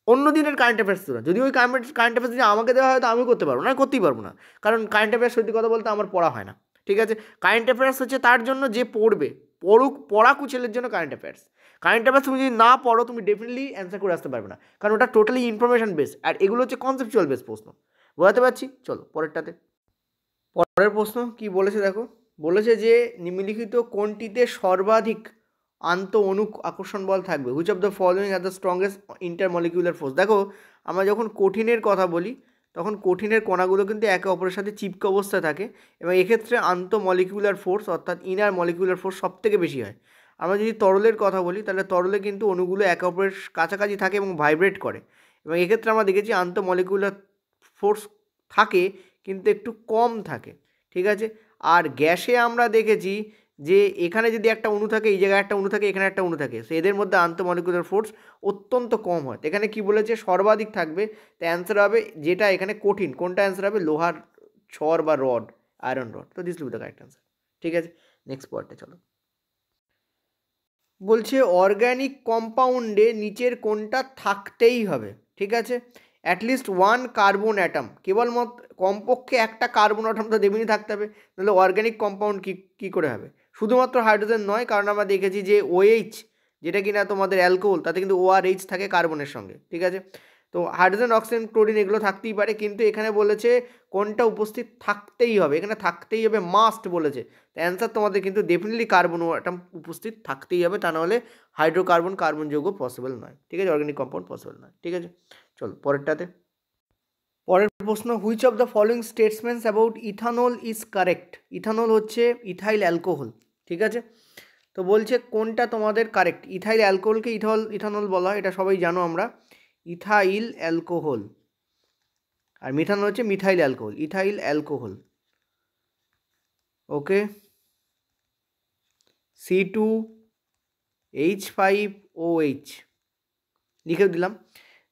অন্য দিনের কারেন্ট অ্যাফেয়ার্স ছিল। যদি ওই কারেন্ট অ্যাফেয়ার্স যদি আমাকে দেওয়া হয় তো আমি করতে পারবো না, করতেই পারবো না, কারণ কারেন্ট অ্যাফেয়ার্স সত্যি কথা বলতে আমার পড়া হয় না। ঠিক আছে, কারেন্ট অ্যাফেয়ার্স হচ্ছে তার জন্য যে পড়বে, পড়াকু ছেলের জন্য কারেন্ট অ্যাফেয়ার্স। কারেন্ট অ্যাফেয়ার্স তুমি যদি না পড়ো, তুমি ডেফিনেটলি অ্যান্সার করে আসতে পারবে না, কারণ ওটা টোটালি ইনফরমেশন বেস, আর এগুলো হচ্ছে কনসেপচুয়াল বেস প্রশ্ন। বোঝাতে পারছি? চলো পরেরটাতে। পরের প্রশ্ন কি বলেছে দেখো, বলেছে যে নিম্নলিখিত কোনটিতে সর্বাধিক আন্ত অনু আকর্ষণ বল থাকবে? Which of the following are the strongest intermolecular force? দেখো আমরা যখন কঠিনের কথা বলি, তখন কঠিনের কণাগুলো কিন্তু একে অপরের সাথে চিপকে অবস্থায় থাকে, এবং এক্ষেত্রে আন্তঃমলিকুলার ফোর্স অর্থাৎ ইনার মলিকুলার ফোর্স সব থেকে বেশি হয়। আমরা যদি তরলের কথা বলি, তাহলে তরলে কিন্তু অণুগুলো একে অপরের কাছাকাছি থাকে এবং ভাইব্রেট করে, এবং এক্ষেত্রে আমরা দেখেছি আন্তঃমলিকুলার ফোর্স থাকে কিন্তু একটু কম থাকে। ঠিক আছে, আর গ্যাসে আমরা দেখেছি যে এখানে যদি একটা অণু থাকে, এই জায়গায় একটা অণু থাকে, এখানে একটা অণু থাকে, সো এদের মধ্যে আন্তঃমলিকুলার ফোর্স অত্যন্ত কম হয়। এখানে কি বলেছে? সর্বাধিক থাকবে। তো অ্যান্সার হবে যেটা এখানে কঠিন, কোনটা অ্যান্সার হবে? লোহার ছড় বা রড, আয়রন রড। তো this will be the correct answer. ঠিক আছে, নেক্সট পয়েন্টে চলো। বলছে অর্গ্যানিক কম্পাউন্ডে নিচের কোনটা থাকতেই হবে? ঠিক আছে, অ্যাটলিস্ট ওয়ান কার্বন অ্যাটম, কেবলমাত্র কমপক্ষে একটা কার্বন অ্যাটম তো দেবেনই থাকতে হবে, তাহলে অর্গ্যানিক কম্পাউন্ড কী করে হবে? শুধুমাত্র হাইড্রোজেন নয়, কারণ আমরা দেখেছি যে OH যেটা কিনা তোমাদের অ্যালকোহল, তাতে কিন্তু ORH থাকে কার্বনের সঙ্গে। ঠিক আছে, তো হাইড্রোজেন, অক্সিজেন, ক্লোরিন এগুলো থাকতেই পারে, কিন্তু এখানে বলেছে কোনটা উপস্থিত থাকতেই হবে, এখানে থাকতেই হবে, মাস্ট বলেছে। তো অ্যান্সার তোমাদের কিন্তু ডেফিনেটলি কার্বন অ্যাটম উপস্থিত থাকতেই হবে, তা নাহলে হাইড্রোকার্বন কার্বন যৌগ পসিবল নয়। ঠিক আছে, অর্গানিক কম্পাউন্ড পসিবল নয়। ঠিক আছে, চলো পরেরটাতে। পরের প্রশ্ন, which of the following statements about ethanol is correct? Ethanol হচ্ছে ইথাইল অ্যালকোহল। ঠিক আছে, তো বলছে কোনটা তোমাদের কারেক্ট? ইথাইল অ্যালকোহলকে ইথানল বলা হয়, এটা সবাই জানো আমরা, ইথাইল অ্যালকোহল, আর মিথানল হচ্ছে মিথাইল অ্যালকোহল, ইথাইল অ্যালকোহল। ওকে, C2H5OH লিখে দিলাম।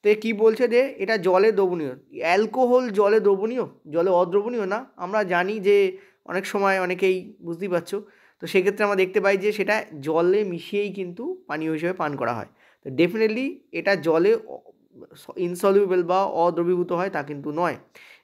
তো কী বলছে যে এটা জলে দ্রবণীয়। অ্যালকোহল জলে দ্রবণীয়? জলে অদ্রবণীয় না, আমরা জানি যে অনেক সময় অনেকেই, বুঝতেই পারছো, তো সেক্ষেত্রে আমরা দেখতে পাই যে সেটা জলে মিশিয়েই কিন্তু পানীয় হিসেবে পান করা হয়। তো ডেফিনেটলি এটা জলে ইনসলিউবল বা অদ্রবীভূত হয়, তা কিন্তু নয়।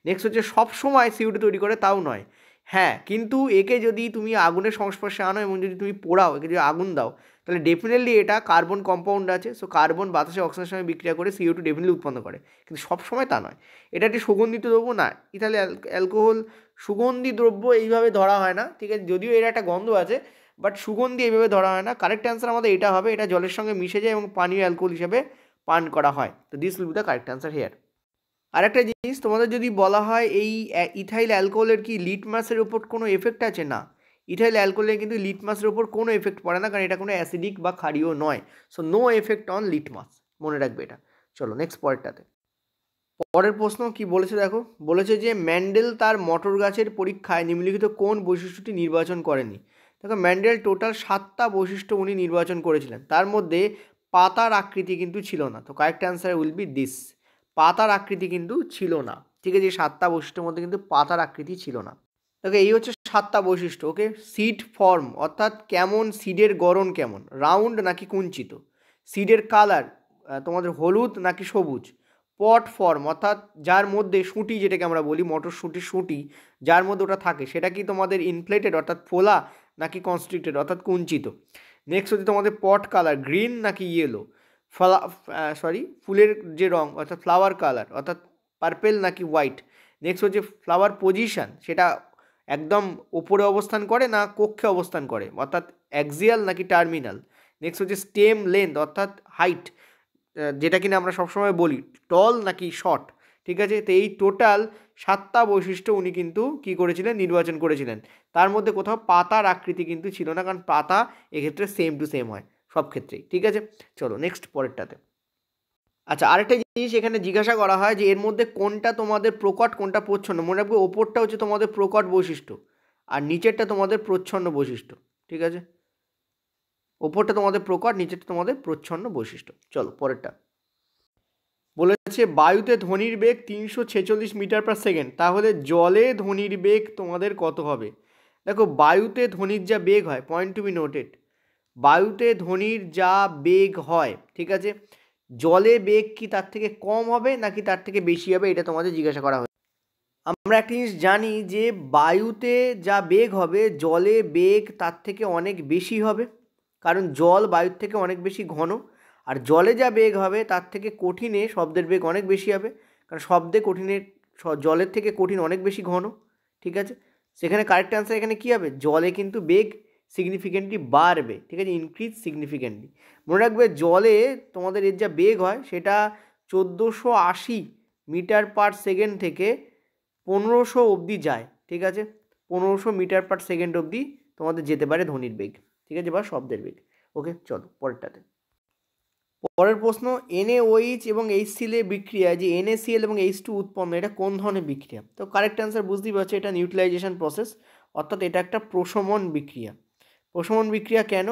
নেক্সট হচ্ছে সব সময় CO2 তৈরি করে, তাও নয়। হ্যাঁ, কিন্তু একে যদি তুমি আগুনের সংস্পর্শে আনো এবং যদি তুমি পোড়াও, একে যদি আগুন দাও, তাহলে ডেফিনেটলি এটা কার্বন কম্পাউন্ড আছে, সো কার্বন বাতাসে অক্সিজেনের সঙ্গে বিক্রিয়া করে CO2 ডেফিনেটলি উৎপন্ন করে, কিন্তু সবসময় তা নয়। এটা একটি সুগন্ধিত দ্রব্য না, ইথাইল অ্যালকোহল সুগন্ধি দ্রব্য এইভাবে ধরা হয় না। ঠিক আছে, যদিও এর একটা গন্ধ আছে, বাট সুগন্ধি এইভাবে ধরা হয় না। কারেক্ট অ্যান্সার আমাদের এটা হবে, এটা জলের সঙ্গে মিশে যায় এবং পানীয় অ্যালকোহল হিসেবে পান করা হয়। তো this will be the correct answer here. আরেকটা জিনিস তোমাদের যদি বলা হয় এই ইথাইল অ্যালকোহলের কি লিটমাসের উপর কোনো এফেক্ট আছে? না, ইথাইল অ্যালকোহলের কিন্তু লিটমাসের উপর কোনো এফেক্ট পড়ে না, কারণ এটা কোনো অ্যাসিডিক বা ক্ষারীয় নয়, so no effect on litmus, মনে রাখবে এটা। চলো নেক্সট পরেরটাতে। পরের প্রশ্ন কি বলেছে দেখো, বলেছে যে ম্যান্ডেল তার মটর গাছের পরীক্ষায় নিম্নলিখিত কোন বৈশিষ্ট্যটি নির্বাচন করেনি? দেখো ম্যান্ডেল টোটাল 7টা বৈশিষ্ট্য উনি নির্বাচন করেছিলেন, তার মধ্যে পাতার আকৃতি কিন্তু ছিল না। তো correct answer will be this, পাতার আকৃতি কিন্তু ছিল না। ঠিক আছে, 7টা বৈশিষ্ট্যের মধ্যে কিন্তু পাতার আকৃতি ছিল না। দেখো এই হচ্ছে 7টা বৈশিষ্ট্য। ওকে, সিড ফর্ম অর্থাৎ কেমন, সিডের গড়ন কেমন, রাউন্ড নাকি কুঞ্চিত, সিডের কালার তোমাদের হলুদ নাকি সবুজ, পট ফর্ম অর্থাৎ যার মধ্যে শুঁটি, যেটাকে আমরা বলি মটরশুঁটির শুঁটি, যার মধ্যে ওটা থাকে সেটা কি তোমাদের ইনফ্লেটেড অর্থাৎ ফোলা নাকি কনস্ট্রিক্টেড অর্থাৎ কুঞ্চিত। নেক্সট হচ্ছে তোমাদের পট কালার, গ্রিন নাকি ইয়েলো, ফুলের যে রং অর্থাৎ ফ্লাওয়ার কালার অর্থাৎ পার্পেল নাকি হোয়াইট। নেক্সট হচ্ছে ফ্লাওয়ার পজিশান, সেটা একদম ওপরে অবস্থান করে না কক্ষে অবস্থান করে অর্থাৎ অ্যাক্সিয়াল নাকি টার্মিনাল। নেক্সট হচ্ছে স্টেম লেন্থ অর্থাৎ হাইট, যেটা কিনা আমরা সবসময় বলি টল নাকি শর্ট, ঠিক আছে। তো এই টোটাল 7টা বৈশিষ্ট্য উনি কিন্তু কী করেছিলেন, নির্বাচন করেছিলেন। তার মধ্যে কোথাও পাতার আকৃতি কিন্তু ছিল না, কারণ পাতা এক্ষেত্রে সেম টু সেম হয় সব ক্ষেত্রেই, ঠিক আছে। চলো নেক্সট পরেরটাতে। আচ্ছা, আরেকটা জিনিস এখানে জিজ্ঞাসা করা হয় যে এর মধ্যে কোনটা তোমাদের প্রকট কোনটা প্রচ্ছন্ন। মনে রাখবে ওপরটা হচ্ছে তোমাদের প্রকট বৈশিষ্ট্য আর নিচেরটা তোমাদের প্রচ্ছন্ন বৈশিষ্ট্য, ঠিক আছে। ওপরটা তোমাদের প্রকট, নিচেরটা তোমাদের প্রচ্ছন্ন বৈশিষ্ট্য। চলো পরেরটা। বলেছে বায়ুতে ধ্বনির বেগ 346 মিটার পার সেকেন্ড, তাহলে জলে ধ্বনির বেগ তোমাদের কত হবে। দেখো বায়ুতে ধ্বনির যা বেগ হয়, পয়েন্ট টু বি নোটেড, বায়ুতে ধ্বনির যা বেগ হয়, ঠিক আছে, জলে বেগ কি তার থেকে কম হবে নাকি তার থেকে বেশি হবে, এটা তোমাদের জিজ্ঞাসা করা হয়। আমরা একটা জিনিস জানি যে বায়ুতে যা বেগ হবে জলে বেগ তার থেকে অনেক বেশি হবে, কারণ জল বায়ুর থেকে অনেক বেশি ঘন। আর জলে যা বেগ হবে তার থেকে কঠিনে শব্দের বেগ অনেক বেশি হবে, কারণ শব্দে কঠিনের জলের থেকে কঠিন অনেক বেশি ঘন, ঠিক আছে। সেখানে কারেক্ট অ্যান্সার এখানে কী হবে, জলে কিন্তু বেগ সিগনিফিকেন্টলি বাড়বে, ঠিক আছে, ইনক্রিজ সিগনিফিকেন্টলি। মনে রাখবে জলে তোমাদের এর যা বেগ হয় সেটা 1480 মিটার পার সেকেন্ড থেকে 1500 অবধি যায়, ঠিক আছে। 1500 মিটার পার সেকেন্ড অবধি তোমাদের যেতে পারে ধ্বনির বেগ, ঠিক আছে, বা শব্দের বেগ। ওকে, চলো পরেরটাতে। পরের প্রশ্ন, NaOH এবং HCl এর বিক্রিয়ায় যে NaCl এবং H2 উৎপন্ন, এটা কোন ধরনের বিক্রিয়া। তো কারেক্ট অ্যান্সার বুঝতেই পারছো, এটা নিউট্রালাইজেশন প্রসেস, অর্থাৎ এটা একটা প্রশমন বিক্রিয়া। প্রশমন বিক্রিয়া কেন,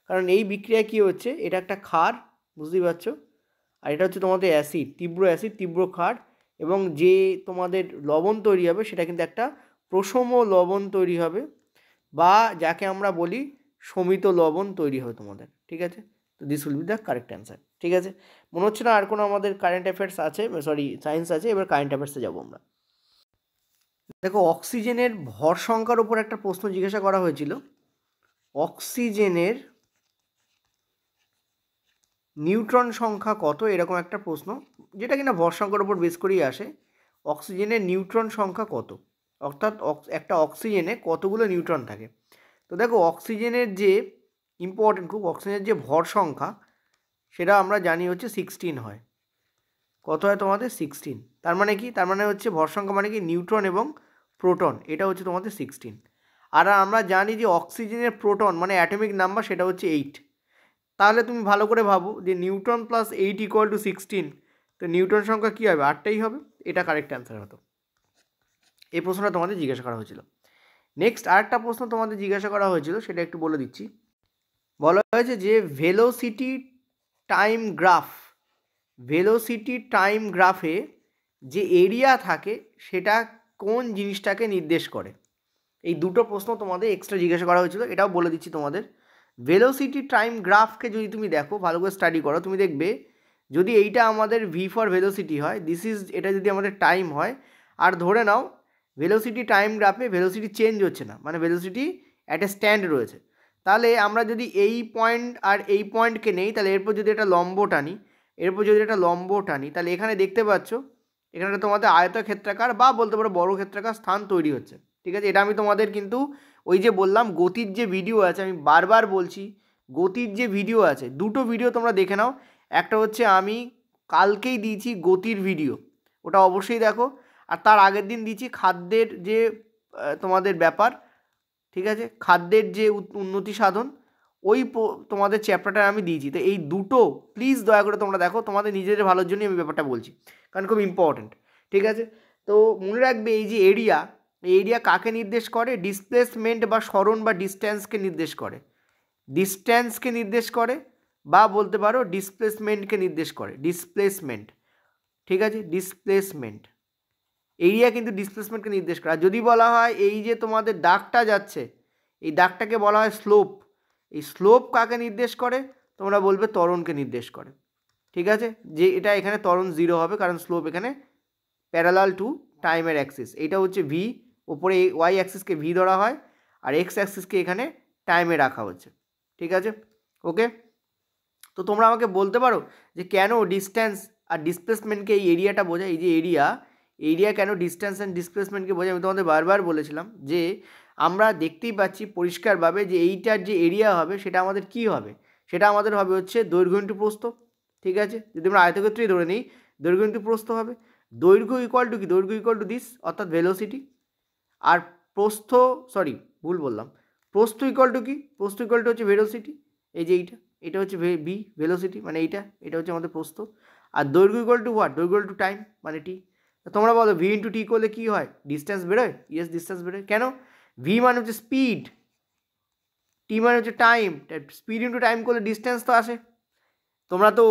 কারণ এই বিক্রিয়া কী হচ্ছে, এটা একটা ক্ষার, বুঝতেই পারছো, আর এটা হচ্ছে তোমাদের অ্যাসিড, তীব্র অ্যাসিড, তীব্র ক্ষার, এবং যে তোমাদের লবণ তৈরি হবে সেটা কিন্তু একটা প্রশম লবণ তৈরি হবে, বা যাকে আমরা বলি শমিত লবণ তৈরি হবে তোমাদের, ঠিক আছে। তো this will be the correct answer, ঠিক আছে। মনে হচ্ছে না আর কোনো আমাদের কারেন্ট অ্যাফেয়ার্স আছে, সরি সায়েন্স আছে। এবার কারেন্ট অ্যাফেয়ার্সে যাবো আমরা। দেখো অক্সিজেনের ভর সংখ্যার উপর একটা প্রশ্ন জিজ্ঞাসা করা হয়েছিল, অক্সিজেনের নিউট্রন সংখ্যা কত, এরকম একটা প্রশ্ন, যেটা কিনা ভর সংখ্যার উপর বেস করেই আসে। অক্সিজেনের নিউট্রন সংখ্যা কত, অর্থাৎ একটা অক্সিজেনে কতগুলো নিউট্রন থাকে। তো দেখো অক্সিজেনের যে ইম্পর্টেন্ট খুব, অক্সিজেনের যে ভর সংখ্যা সেটা আমরা জানি হচ্ছে 16 হয়। কত হয় তোমাদের 16। তার মানে কি, তার মানে হচ্ছে ভর সংখ্যা মানে কি নিউট্রন এবং প্রোটন, এটা হচ্ছে তোমাদের 16। আর আমরা জানি যে অক্সিজেনের প্রোটন মানে অ্যাটমিক নাম্বার সেটা হচ্ছে 8। তাহলে তুমি ভালো করে ভাবো যে নিউট্রন প্লাস 8 ইকুয়াল টু 16, তো নিউট্রন সংখ্যা কী হবে, 8টাই হবে, এটা কারেক্ট অ্যান্সার হতো। এই প্রশ্নটা তোমাদের জিজ্ঞাসা করা হয়েছিল। নেক্সট আরেকটা প্রশ্ন তোমাদের জিজ্ঞাসা করা হয়েছিল, সেটা একটু বলে দিচ্ছি। বলা হয়েছে যে velocity time graph, velocity time গ্রাফে যে এরিয়া থাকে সেটা কোন জিনিসটাকে নির্দেশ করে। এই দুটো প্রশ্ন তোমাদের এক্সট্রা জিজ্ঞাসা করা হয়েছিল, এটাও বলে দিচ্ছি তোমাদের। ভেলোসিটি টাইম গ্রাফকে যদি তুমি দেখো, ভালো করে স্টাডি করো, তুমি দেখবে যদি এইটা আমাদের ভি ফর ভেলোসিটি হয়, দিস ইজ, এটা যদি আমাদের টাইম হয়, আর ধরে নাও ভেলোসিটি টাইম গ্রাফে ভেলোসিটি চেঞ্জ হচ্ছে না, মানে ভেলোসিটি অ্যাট এ স্ট্যান্ড রয়েছে, তাহলে আমরা যদি এই পয়েন্ট আর এই পয়েন্টকে নেই, তাহলে এরপর যদি একটা লম্ব টানি, তাহলে এখানে দেখতে পাচ্ছ এখানে তোমাদের আয়তক্ষেত্রাকার বা বলতে পারো বর্গক্ষেত্রাকার স্থান তৈরি হচ্ছে, ঠিক আছে। এটা আমি তোমাদের কিন্তু ওই যে বললাম গতির যে ভিডিও আছে, আমি বারবার বলছি গতির যে ভিডিও আছে, দুটো ভিডিও তোমরা দেখে নাও। একটা হচ্ছে আমি কালকেই দিয়েছি গতির ভিডিও, ওটা অবশ্যই দেখো। আর তার আগের দিন দিয়েছি খাদ্যের যে তোমাদের ব্যাপার, ঠিক আছে, খাদ্যের যে উন্নতি সাধন, ওই তোমাদের চ্যাপ্টারটা আমি দিয়েছি। তো এই দুটো প্লিজ দয়া করে তোমরা দেখো, তোমাদের নিজেদের ভালোর জন্যই আমি ব্যাপারটা বলছি, কারণ খুব ইম্পর্ট্যান্ট, ঠিক আছে। তো মনে রাখবে এই যে এরিয়া, এই এরিয়া কাকে নির্দেশ করে, ডিসপ্লেসমেন্ট বা সরণ বা ডিস্ট্যান্সকে নির্দেশ করে, ডিস্ট্যান্সকে নির্দেশ করে, বা বলতে পারো ডিসপ্লেসমেন্টকে নির্দেশ করে, ডিসপ্লেসমেন্ট, ঠিক আছে, ডিসপ্লেসমেন্ট। এরিয়া কিন্তু ডিসপ্লেসমেন্টকে নির্দেশ করে। আর যদি বলা হয় এই যে তোমাদের দাগটা যাচ্ছে, এই দাগটাকে বলা হয় স্লোপ, এই স্লোপ কাকে নির্দেশ করে, তোমরা বলবে ত্বরণকে নির্দেশ করে, ঠিক আছে। যে এটা এখানে ত্বরণ 0 হবে, কারণ স্লোপ এখানে প্যারালাল টু টাইমের অ্যাক্সিস, এইটা হচ্ছে ভি, ওপরে ওয়াই অ্যাক্সিসকে ভি ধরা হয়, আর এক্স অ্যাক্সিসকে এখানে টাইমে রাখা হচ্ছে, ঠিক আছে। ওকে, তো তোমরা আমাকে বলতে পারো যে কেন ডিস্ট্যান্স আর ডিসপ্লেসমেন্টকে এই এরিয়াটা বোঝায়, এই যে এরিয়া কেন ডিস্ট্যান্স অ্যান্ড ডিসপ্লেসমেন্টকে বোঝায়। আমি তোমাদের বারবার বলেছিলাম যে আমরা দেখতেই পাচ্ছি পরিষ্কারভাবে যে এইটার যে এরিয়া হবে সেটা আমাদের কি হবে, সেটা আমাদের হবে হচ্ছে দৈর্ঘ্য ইন্টু প্রস্থ, ঠিক আছে, যদি আমরা আয়তক্ষেত্রেই ধরে নিই দৈর্ঘ্য কিন্তু প্রস্থ হবে, দৈর্ঘ্য ইকুয়াল টু কি, দৈর্ঘ্য ইকুয়াল টু দিস অর্থাৎ ভেলোসিটি, আর প্রস্থ সরি ভুল বললাম, প্রস্থ ইকুয়াল টু কি, প্রস্থ ইকুয়াল টু হচ্ছে ভেলোসিটি, এই যে এটা হচ্ছে বি ভেলোসিটি মানে এটা হচ্ছে আমাদের প্রস্থ, আর দৈর্ঘ্য ইকুয়াল টু হোয়াট, দৈর্ঘ্য ইকুয়াল টু টাইম মানে টি। তোমরা বলো ভি ইন্টু টি করলে কী হয়, ডিস্টেন্স বেরোয়, ইয়েস ডিস্টেন্স বেরোয়। কেন, ভি মানে হচ্ছে স্পিড, টি মানে হচ্ছে টাইম, স্পিড ইন্টু টাইম করলে ডিস্টেন্স তো আসে। তোমরা তো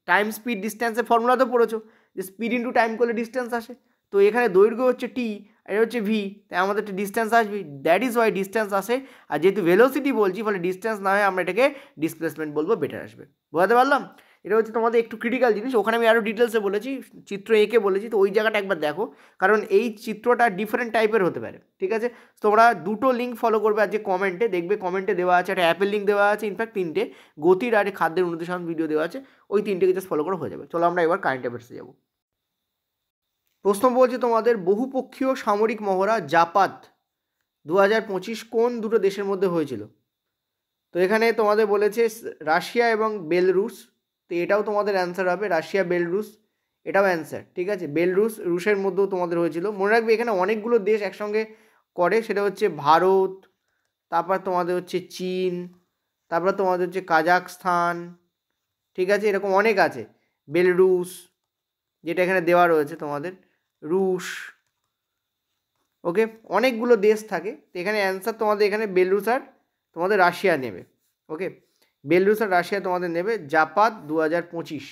টাইম স্পিড ডিস্টেন্সের ফর্মুলা তো পড়েছো যে স্পিড ইন্টু টাইম করলে ডিস্টেন্স আসে, তো এখানে দৈর্ঘ্য হচ্ছে টি, এটা হচ্ছে ভি, তাই আমাদের একটা ডিস্টেন্স আসবে, দ্যাট ইজ ওয়াই ডিস্টেন্স আসে। আর যেহেতু ভেলোসিটি বলছি ফলে ডিস্টেন্স না হয় আমরা এটাকে ডিসপ্লেসমেন্ট বলবো, বেটার আসবে। বোঝাতে পারলাম? এটা হচ্ছে তোমাদের একটু ক্রিটিক্যাল জিনিস, ওখানে আমি আরও ডিটেলসে বলেছি, চিত্র এঁকে বলেছি, তো ওই জায়গাটা একবার দেখো, কারণ এই চিত্রটা ডিফারেন্ট টাইপের হতে পারে, ঠিক আছে। তোমরা দুটো লিঙ্ক ফলো করবে, আর যে কমেন্টে দেখবে, কমেন্টে দেওয়া আছে একটা অ্যাপের লিঙ্ক দেওয়া আছে, ইনফ্যাক্ট 3টে গতির আর খাদ্যের অনুদেশন ভিডিও দেওয়া আছে, ওই 3টেকে জাস্ট ফলো করে হয়ে যাবে। চলো আমরা এবার কারেন্ট অ্যাফেয়ার্সে যাবো। প্রশ্ন বলছে তোমাদের, বহুপক্ষীয় সামরিক মহড়া জাপাত 2025 কোন দুটো দেশের মধ্যে হয়েছিল? তো এখানে তোমাদের বলেছে রাশিয়া এবং বেলরুস, তো এটাও তোমাদের অ্যান্সার হবে, রাশিয়া বেলরুস এটাও অ্যান্সার, ঠিক আছে। রুশের মধ্যেও তোমাদের হয়েছিল। মনে রাখবে এখানে অনেকগুলো দেশ একসঙ্গে করে, সেটা হচ্ছে ভারত, তারপর তোমাদের হচ্ছে চীন, তারপর তোমাদের হচ্ছে কাজাখস্তান, ঠিক আছে, এরকম অনেক আছে, বেলরুস যেটা এখানে দেওয়া রয়েছে তোমাদের, রুশ, ওকে, অনেকগুলো দেশ থাকে, তো এখানে অ্যান্সার তোমাদের এখানে বেলরুস আর তোমাদের রাশিয়া নেবে, ওকে, বেলরুস আর রাশিয়া তোমাদের নেবে। জাপাত 2025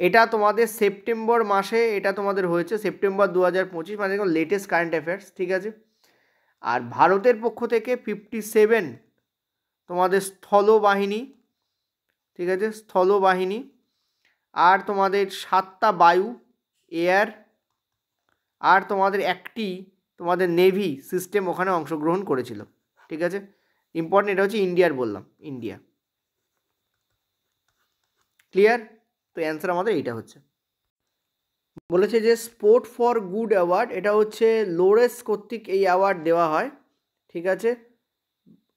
এটা তোমাদের সেপ্টেম্বর মাসে এটা তোমাদের হয়েছে, সেপ্টেম্বর 2025, মানে দেখুন লেটেস্ট কারেন্ট অ্যাফেয়ার্স, ঠিক আছে। আর ভারতের পক্ষ থেকে 57 তোমাদের স্থলবাহিনী, ঠিক আছে, স্থলবাহিনী, আর তোমাদের 7টা বায়ু এয়ার, আর তোমাদের একটি তোমাদের নেভি সিস্টেম ওখানে অংশগ্রহণ করেছিল, ঠিক আছে। ইম্পর্টেন্ট, এটা হচ্ছে ইন্ডিয়ার বললাম, ইন্ডিয়া, ক্লিয়ার? তো অ্যান্সার আমাদের এইটা হচ্ছে। বলেছে যে স্পোর্ট ফর গুড অ্যাওয়ার্ড, এটা হচ্ছে লোরেস কর্তৃক এই অ্যাওয়ার্ড দেওয়া হয়, ঠিক আছে,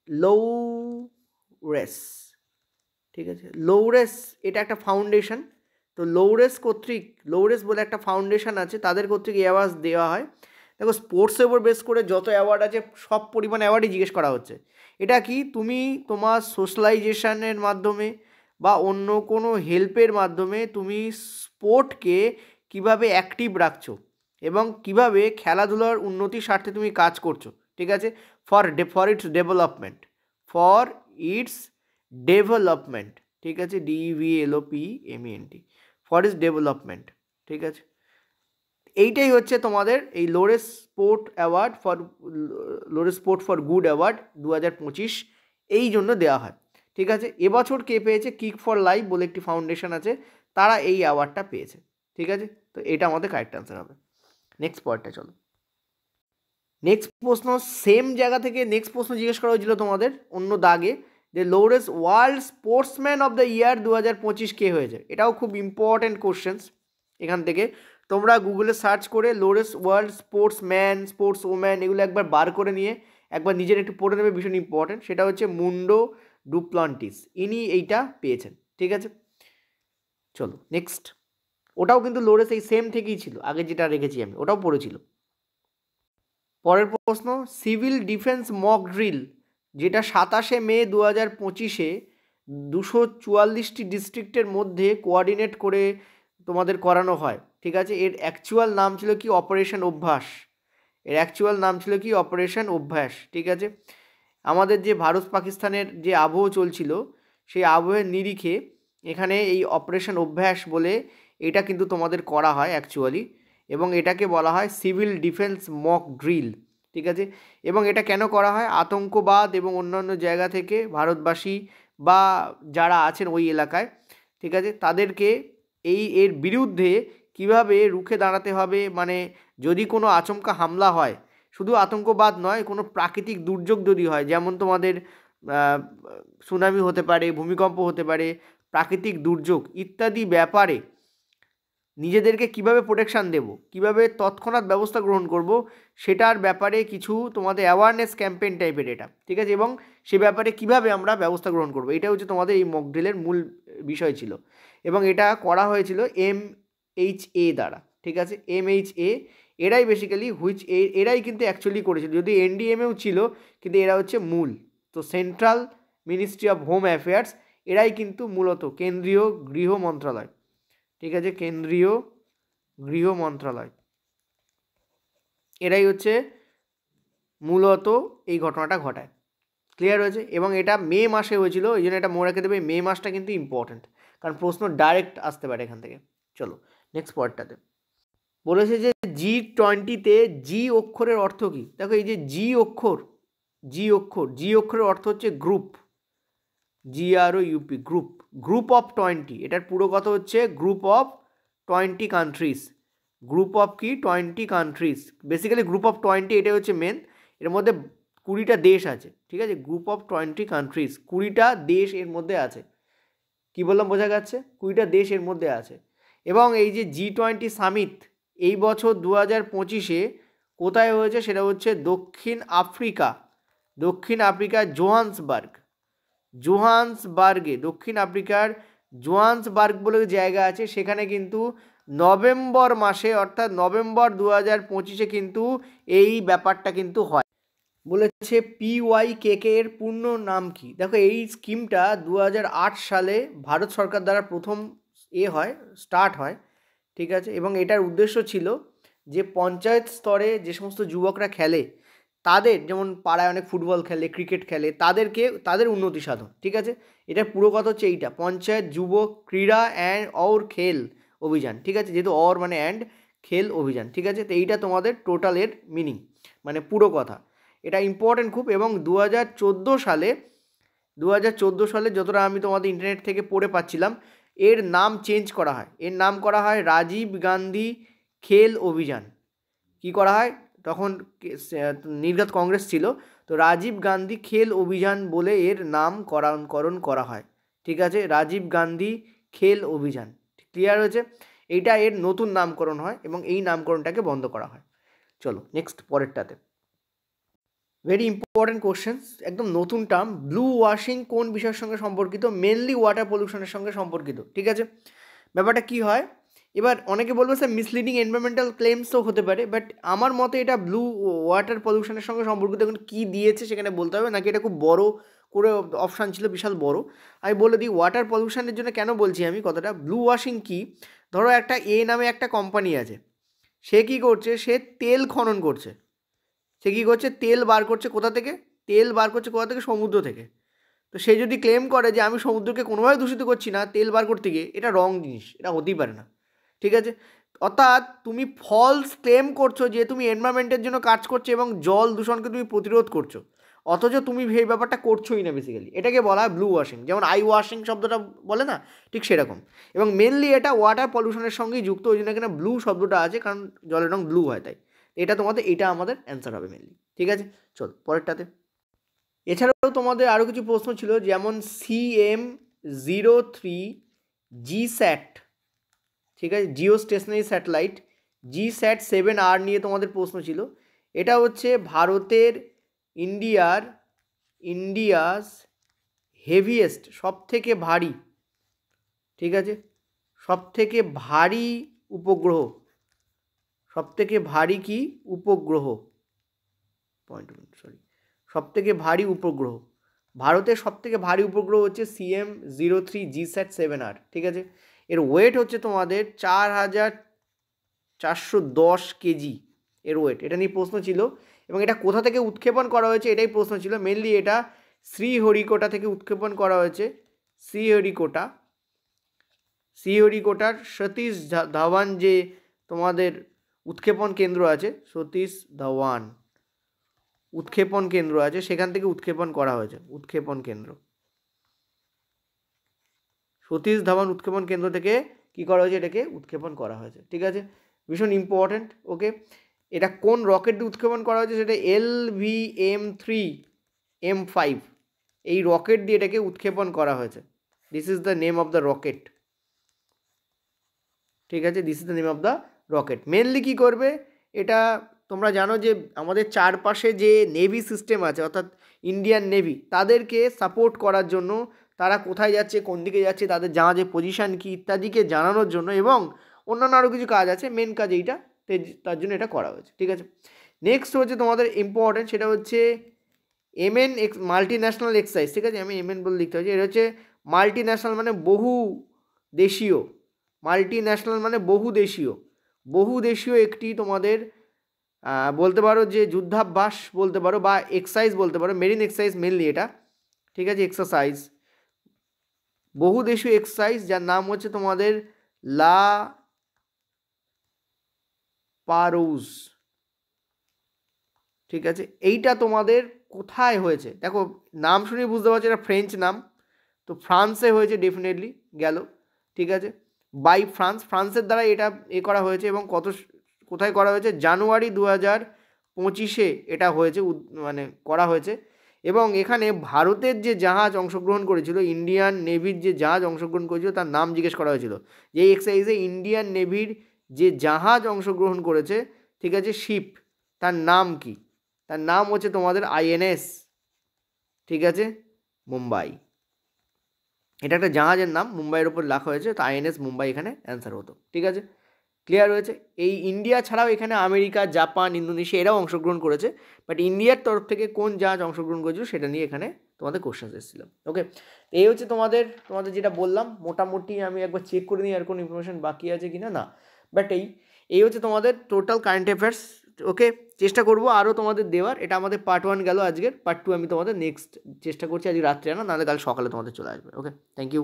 লৌরেস, ঠিক আছে, লৌরেস এটা একটা ফাউন্ডেশন, তো লৌরেস কর্তৃক, লৌরেস বলে একটা ফাউন্ডেশন আছে, তাদের কর্তৃক এই অ্যাওয়ার্ড দেওয়া হয়। দেখো স্পোর্টসের উপর বেস করে যত অ্যাওয়ার্ড আছে সব পরিমাণ অ্যাওয়ার্ডই জিজ্ঞেস করা হচ্ছে। এটা কি তুমি তোমার সোশ্যালাইজেশনের মাধ্যমে বা অন্য কোনো হেল্পের মাধ্যমে তুমি স্পোর্টকে কিভাবে অ্যাক্টিভ রাখছো এবং কিভাবে খেলাধুলার উন্নতির স্বার্থে তুমি কাজ করছো, ঠিক আছে, for its development, for its development, ঠিক আছে, DEVELOPMENT, ফর ইটস ডেভেলপমেন্ট, ঠিক আছে। এইটাই হচ্ছে তোমাদের এই Laureus sport award for good award 2025 এই জন্য দেওয়া হয়, ঠিক আছে। এবছর কে পেয়েছে, কিক ফর লাইফ বলে একটি ফাউন্ডেশন আছে, তারা এই অ্যাওয়ার্ডটা পেয়েছে, ঠিক আছে। তো এটা আমাদের কারেক্ট অ্যান্সার হবে। নেক্সট পয়েন্টটা চলো। নেক্সট প্রশ্ন সেম জায়গা থেকে নেক্সট প্রশ্ন জিজ্ঞেস করা হয়েছিল তোমাদের অন্য দাগে, যে Laureus world sportsman of the year 2025 কে হয়েছে? এটাও খুব ইম্পর্টেন্ট কোশ্চেন্স। এখান থেকে তোমরা গুগলে সার্চ করে লোরেস ওয়ার্ল্ড স্পোর্টসম্যান, স্পোর্টস ওম্যান এগুলো একবার বার করে নিয়ে একবার নিজের একটু পড়ে নেবে, ভীষণ ইম্পর্টেন্ট। সেটা হচ্ছে মুন্ডো ডুপ্লান্টিস, ইনি এইটা পেয়েছেন, ঠিক আছে। চলো নেক্সট, ওটাও কিন্তু লোরেস এই সেম থেকেই ছিল, আগে যেটা রেখেছি আমি ওটাও পড়েছিল। পরের প্রশ্ন, সিভিল ডিফেন্স মক ড্রিল যেটা 27শে মে 2025 244টি ডিস্ট্রিক্টের মধ্যে কোঅর্ডিনেট করে তোমাদের করানো হয়, ঠিক আছে। এর অ্যাকচুয়াল নাম ছিল কি, অপারেশন অভ্যাস, এর অ্যাকচুয়াল নাম ছিল কি, অপারেশন অভ্যাস, ঠিক আছে। আমাদের যে ভারত পাকিস্তানের যে আবহ চলছিল সেই আবহের নিরিখে এখানে এই অপারেশন অভ্যাস বলে এটা কিন্তু তোমাদের করা হয় অ্যাকচুয়ালি, এবং এটাকে বলা হয় সিভিল ডিফেন্স মক ড্রিল, ঠিক আছে। এবং এটা কেন করা হয়, আতঙ্কবাদ এবং অন্যান্য জায়গা থেকে ভারতবাসী বা যারা আছেন ওই এলাকায়, ঠিক আছে, তাদেরকে এর বিরুদ্ধে কিভাবে রুখে দাঁড়াতে হবে, মানে যদি কোনো আচমকা হামলা হয়, শুধু আতঙ্কবাদ নয়, কোনো প্রাকৃতিক দুর্যোগ যদি হয়, যেমন তোমাদের সুনামি হতে পারে, ভূমিকম্প হতে পারে, প্রাকৃতিক দুর্যোগ ইত্যাদি ব্যাপারে নিজেদেরকে কিভাবে প্রোটেকশান দেব, কিভাবে তৎক্ষণাৎ ব্যবস্থা গ্রহণ করব, সেটার ব্যাপারে কিছু তোমাদের অ্যাওয়ারনেস ক্যাম্পেইন টাইপের এটা, ঠিক আছে, এবং সে ব্যাপারে কিভাবে আমরা ব্যবস্থা গ্রহণ করব, এটা হচ্ছে তোমাদের এই মক ড্রিলের মূল বিষয় ছিল। এবং এটা করা হয়েছিল MHA দ্বারা, ঠিক আছে, MHA এরাই বেসিক্যালি এরাই কিন্তু অ্যাকচুয়ালি করেছিল, যদি NDMAও ছিল কিন্তু এরা হচ্ছে মূল। তো central ministry of home affairs এরাই কিন্তু মূলত কেন্দ্রীয় গৃহ মন্ত্রণালয়, ঠিক আছে, কেন্দ্রীয় গৃহ মন্ত্রণালয় এরাই হচ্ছে মূলত এই ঘটনাটা ঘটায়। ক্লিয়ার হয়েছে? এবং এটা মে মাসে হয়েছিল, এই জন্য এটা মনে রেখে দেবে, মে মাসটা কিন্তু ইম্পর্ট্যান্ট, কারণ প্রশ্ন ডাইরেক্ট আসতে পারে এখান থেকে। চলো নেক্সট পয়েন্টটাতে বলেছে যে G20-তে জি অক্ষরের অর্থ কী। দেখো এই যে জি অক্ষরের অর্থ হচ্ছে গ্রুপ, GROUP, গ্রুপ অফ 20, এটার পুরো কথা হচ্ছে group of 20 countries. Group of কি 20 কান্ট্রিজ, বেসিক্যালি গ্রুপ অফ 20 এটাই হচ্ছে মেন। এর মধ্যে 20টা দেশ আছে, ঠিক আছে, গ্রুপ অফ 20 কান্ট্রিজ, 20টা দেশ এর মধ্যে আছে। কি বললাম বোঝা যাচ্ছে? 20টা দেশ এর মধ্যে আছে। এবং এই যে G20 সামিট এই বছর 2025-এ কোথায় হয়েছে, সেটা হচ্ছে দক্ষিণ আফ্রিকার জোহান্সবার্গে, দক্ষিণ আফ্রিকার জোহান্সবার্গ বলে জায়গা আছে, সেখানে কিন্তু নভেম্বর মাসে, অর্থাৎ নভেম্বর 2025-এ কিন্তু এই ব্যাপারটা কিন্তু হয়। বলেছে PYKK এর পূর্ণ নাম কি। দেখো এই স্কিমটা 2008 সালে ভারত সরকার দ্বারা প্রথম স্টার্ট হয়, ঠিক আছে, এবং এটার উদ্দেশ্য ছিল যে পঞ্চায়েত স্তরে যে সমস্ত যুবকরা খেলে, তাদের, যেমন পাড়ায় অনেক ফুটবল খেলে, ক্রিকেট খেলে, তাদের উন্নতি সাধন, ঠিক আছে। এটার পুরো কথা হচ্ছে এইটা, পঞ্চায়েত যুবক ক্রীড়া অ্যান্ড খেল অভিযান, ঠিক আছে, যেহেতু মানে অ্যান্ড খেল অভিযান, ঠিক আছে। তো এইটা তোমাদের টোটালের মিনিং, মানে পুরো কথা, এটা ইম্পর্টেন্ট খুব। এবং 2014 সালে যতটা আমি তোমাদের ইন্টারনেট থেকে পড়ে পাচ্ছিলাম, এর নাম চেঞ্জ করা হয়, রাজীব গান্ধী খেল অভিযান। কি করা হয়, তখন নির্ঘাত কংগ্রেস ছিল, তো রাজীব গান্ধী খেল অভিযান বলে এর নামকরণ করা হয়, ঠিক আছে, রাজীব গান্ধী খেল অভিযান। ক্লিয়ার হয়েছে? এইটা এর নতুন নামকরণ হয় এবং এই নামকরণটাকে বন্ধ করা হয়। চলো নেক্সট পরেরটাতে, ভেরি ইম্পর্টেন্ট কোশ্চেন, একদম নতুন টার্ম। ব্লু ওয়াশিং কোন বিষয়ের সঙ্গে সম্পর্কিত? মেনলি ওয়াটার পলিউশনের সঙ্গে সম্পর্কিত, ঠিক আছে। ব্যাপারটা কি হয়, এবার অনেকে বলবে স্যার মিসলিডিং এনভায়রনমেন্টাল ক্লেমসও হতে পারে, বাট আমার মতে এটা ব্লু ওয়াটার পলিউশনের সঙ্গে সম্পর্কিত। এখন কী দিয়েছে সেখানে বলতে হবে, নাকি এটা খুব বড় করে অপশান ছিল, বিশাল বড়। আমি বলে দিই ওয়াটার পলিউশনের জন্য কেন বলছি আমি কথাটা। ব্লু ওয়াশিং কি, ধরো একটা নামে একটা কোম্পানি আছে, সে কী করছে, সে তেল খনন করছে, তেল বার করছে কোথা থেকে, সমুদ্র থেকে। তো সে যদি ক্লেম করে যে আমি সমুদ্রকে কোনোভাবে দূষিত করছি না তেল বার করতে গিয়ে, এটা রং জিনিস, এটা হতেই পারে না, ঠিক আছে। অর্থাৎ তুমি ফলস ক্লেম করছো যে তুমি এনভায়রনমেন্টের জন্য কাজ করছো এবং জল দূষণকে তুমি প্রতিরোধ করছো, অথচ তুমি এই ব্যাপারটা করছোই না বেসিক্যালি। এটাকে বলা হয় ব্লু ওয়াশিং, যেমন আই ওয়াশিং শব্দটা বলে না, ঠিক সেরকম। এবং মেনলি এটা ওয়াটার পলিউশনের সঙ্গেই যুক্ত, ওই জন্য এখানে ব্লু শব্দটা আছে, কারণ জলের রং ব্লু হয় তাই। এটা আমাদের অ্যান্সার হবে মেনলি, ঠিক আছে। চল পরেরটাতে। এছাড়াও তোমাদের আরও কিছু প্রশ্ন ছিল, যেমন CM03 GSAT, ঠিক আছে, Jio stationery satellite GSAT 7R নিয়ে তোমাদের প্রশ্ন ছিল। এটা হচ্ছে ভারতের ইন্ডিয়াস হেভিয়েস্ট, সব থেকে ভারী, ঠিক আছে, সব থেকে ভারী উপগ্রহ, সব থেকে ভারী কি উপগ্রহ, সব থেকে ভারী উপগ্রহ, ভারতের সব থেকে ভারী উপগ্রহ হচ্ছে CM03 GSAT 7R, ঠিক আছে। এর ওয়েট হচ্ছে তোমাদের 4410 কেজি এর ওয়েট, এটা নিয়ে প্রশ্ন ছিল। এবং এটা কোথা থেকে উৎক্ষেপণ করা হয়েছে এটাই প্রশ্ন ছিল মেনলি। এটা শ্রীহরিকোটা থেকে উৎক্ষেপণ করা হয়েছে, শ্রীহরিকোটার সতীশ ধাওয়ান যে তোমাদের উৎক্ষেপণ কেন্দ্র আছে, সতীশ ধাওয়ান উৎক্ষেপণ কেন্দ্র আছে, সেখান থেকে উৎক্ষেপণ করা হয়েছে। সতীশ ধাওয়ান উৎক্ষেপণ কেন্দ্র থেকে কি করা হয়েছে, এটাকে উৎক্ষেপণ করা হয়েছে, ঠিক আছে, ভীষণ ইম্পর্ট্যান্ট। ওকে, এটা কোন রকেট দিয়ে উৎক্ষেপণ করা হয়েছে, সেটা LVM-3M5 এই রকেট দিয়ে এটাকে উৎক্ষেপণ করা হয়েছে। This is the name of the rocket. ঠিক আছে, this is the name of the rocket. Mainly কী করবে এটা তোমরা জানো যে আমাদের চারপাশে যে নেভি সিস্টেম আছে অর্থাৎ ইন্ডিয়ান নেভি, তাদেরকে সাপোর্ট করার জন্য, তারা কোথায় যাচ্ছে, কোন দিকে যাচ্ছে, তাদের জাহাজের পজিশান কী ইত্যাদিকে জানানোর জন্য, এবং অন্যান্য আরও কিছু কাজ আছে, মেন কাজ এইটা, তার জন্য এটা করা হয়েছে। ঠিক আছে, নেক্সট হচ্ছে তোমাদের ইম্পর্টেন্ট, সেটা হচ্ছে এমএন মাল্টি ন্যাশনাল এক্সারসাইজ। ঠিক আছে, আমি এমএন বলে লিখতে হচ্ছে, এটা হচ্ছে মাল্টি ন্যাশনাল মানে বহু দেশীয়, মাল্টি ন্যাশনাল মানে বহুদেশীয় একটি তোমাদের বলতে পারো যে যুদ্ধাভ্যাস বলতে পারো, বা এক্সারসাইজ বলতে পারো, মেরিন এক্সারসাইজ মেনলি এটা। ঠিক আছে, এক্সারসাইজ, বহুদেশীয় এক্সারসাইজ, যার নাম হচ্ছে তোমাদের লা পারৌস। ঠিক আছে, এইটা তোমাদের কোথায় হয়েছে দেখো, নাম শুনে বুঝতে পারছো এটা ফ্রেঞ্চ নাম, তো ফ্রান্সে হয়েছে ডেফিনেটলি গেল। ঠিক আছে, বাই ফ্রান্সের দ্বারা এটা করা হয়েছে, এবং কোথায় করা হয়েছে, জানুয়ারি 2025 এটা হয়েছে, মানে করা হয়েছে। এবং এখানে ভারতের যে জাহাজ অংশগ্রহণ করেছিল, ইন্ডিয়ান নেভির যে জাহাজ অংশগ্রহণ করেছিল, তার নাম জিজ্ঞেস করা হয়েছিল যে এই এক্সারসাইজে ইন্ডিয়ান নেভির যে জাহাজ অংশগ্রহণ করেছে, ঠিক আছে, শিপ, তার নাম কি? তার নাম হচ্ছে তোমাদের আইএনএস, ঠিক আছে, মুম্বাই। এটা একটা জাহাজের নাম, মুম্বাইয়ের ওপর লেখা হয়েছে, তো আইএনএস মুম্বাই এখানে অ্যান্সার হতো। ঠিক আছে, ক্লিয়ার হয়েছে? এই ইন্ডিয়া ছাড়াও এখানে আমেরিকা, জাপান, ইন্দোনেশিয়া এরাও অংশগ্রহণ করেছে, বাট ইন্ডিয়ার তরফ থেকে কোন জাহাজ অংশগ্রহণ করেছিল সেটা নিয়ে এখানে তোমাদের কোশ্চেন এসেছিল। ওকে, এই হচ্ছে তোমাদের যেটা বললাম, মোটামুটি আমি একবার চেক করে নিই আর কোনো ইনফরমেশন বাকি আছে কিনা, না, বাট এই হচ্ছে তোমাদের টোটাল কারেন্ট অ্যাফেয়ার্স। ওকে, চেষ্টা করবো আরও তোমাদের দেওয়ার। এটা আমাদের পার্ট 1 গেল, আজকের পার্ট 2 আমি তোমাদের নেক্সট চেষ্টা করছি আজকে রাত্রে, নাহলে কাল সকালে তোমাদের চলে আসবে। ওকে, থ্যাংক ইউ।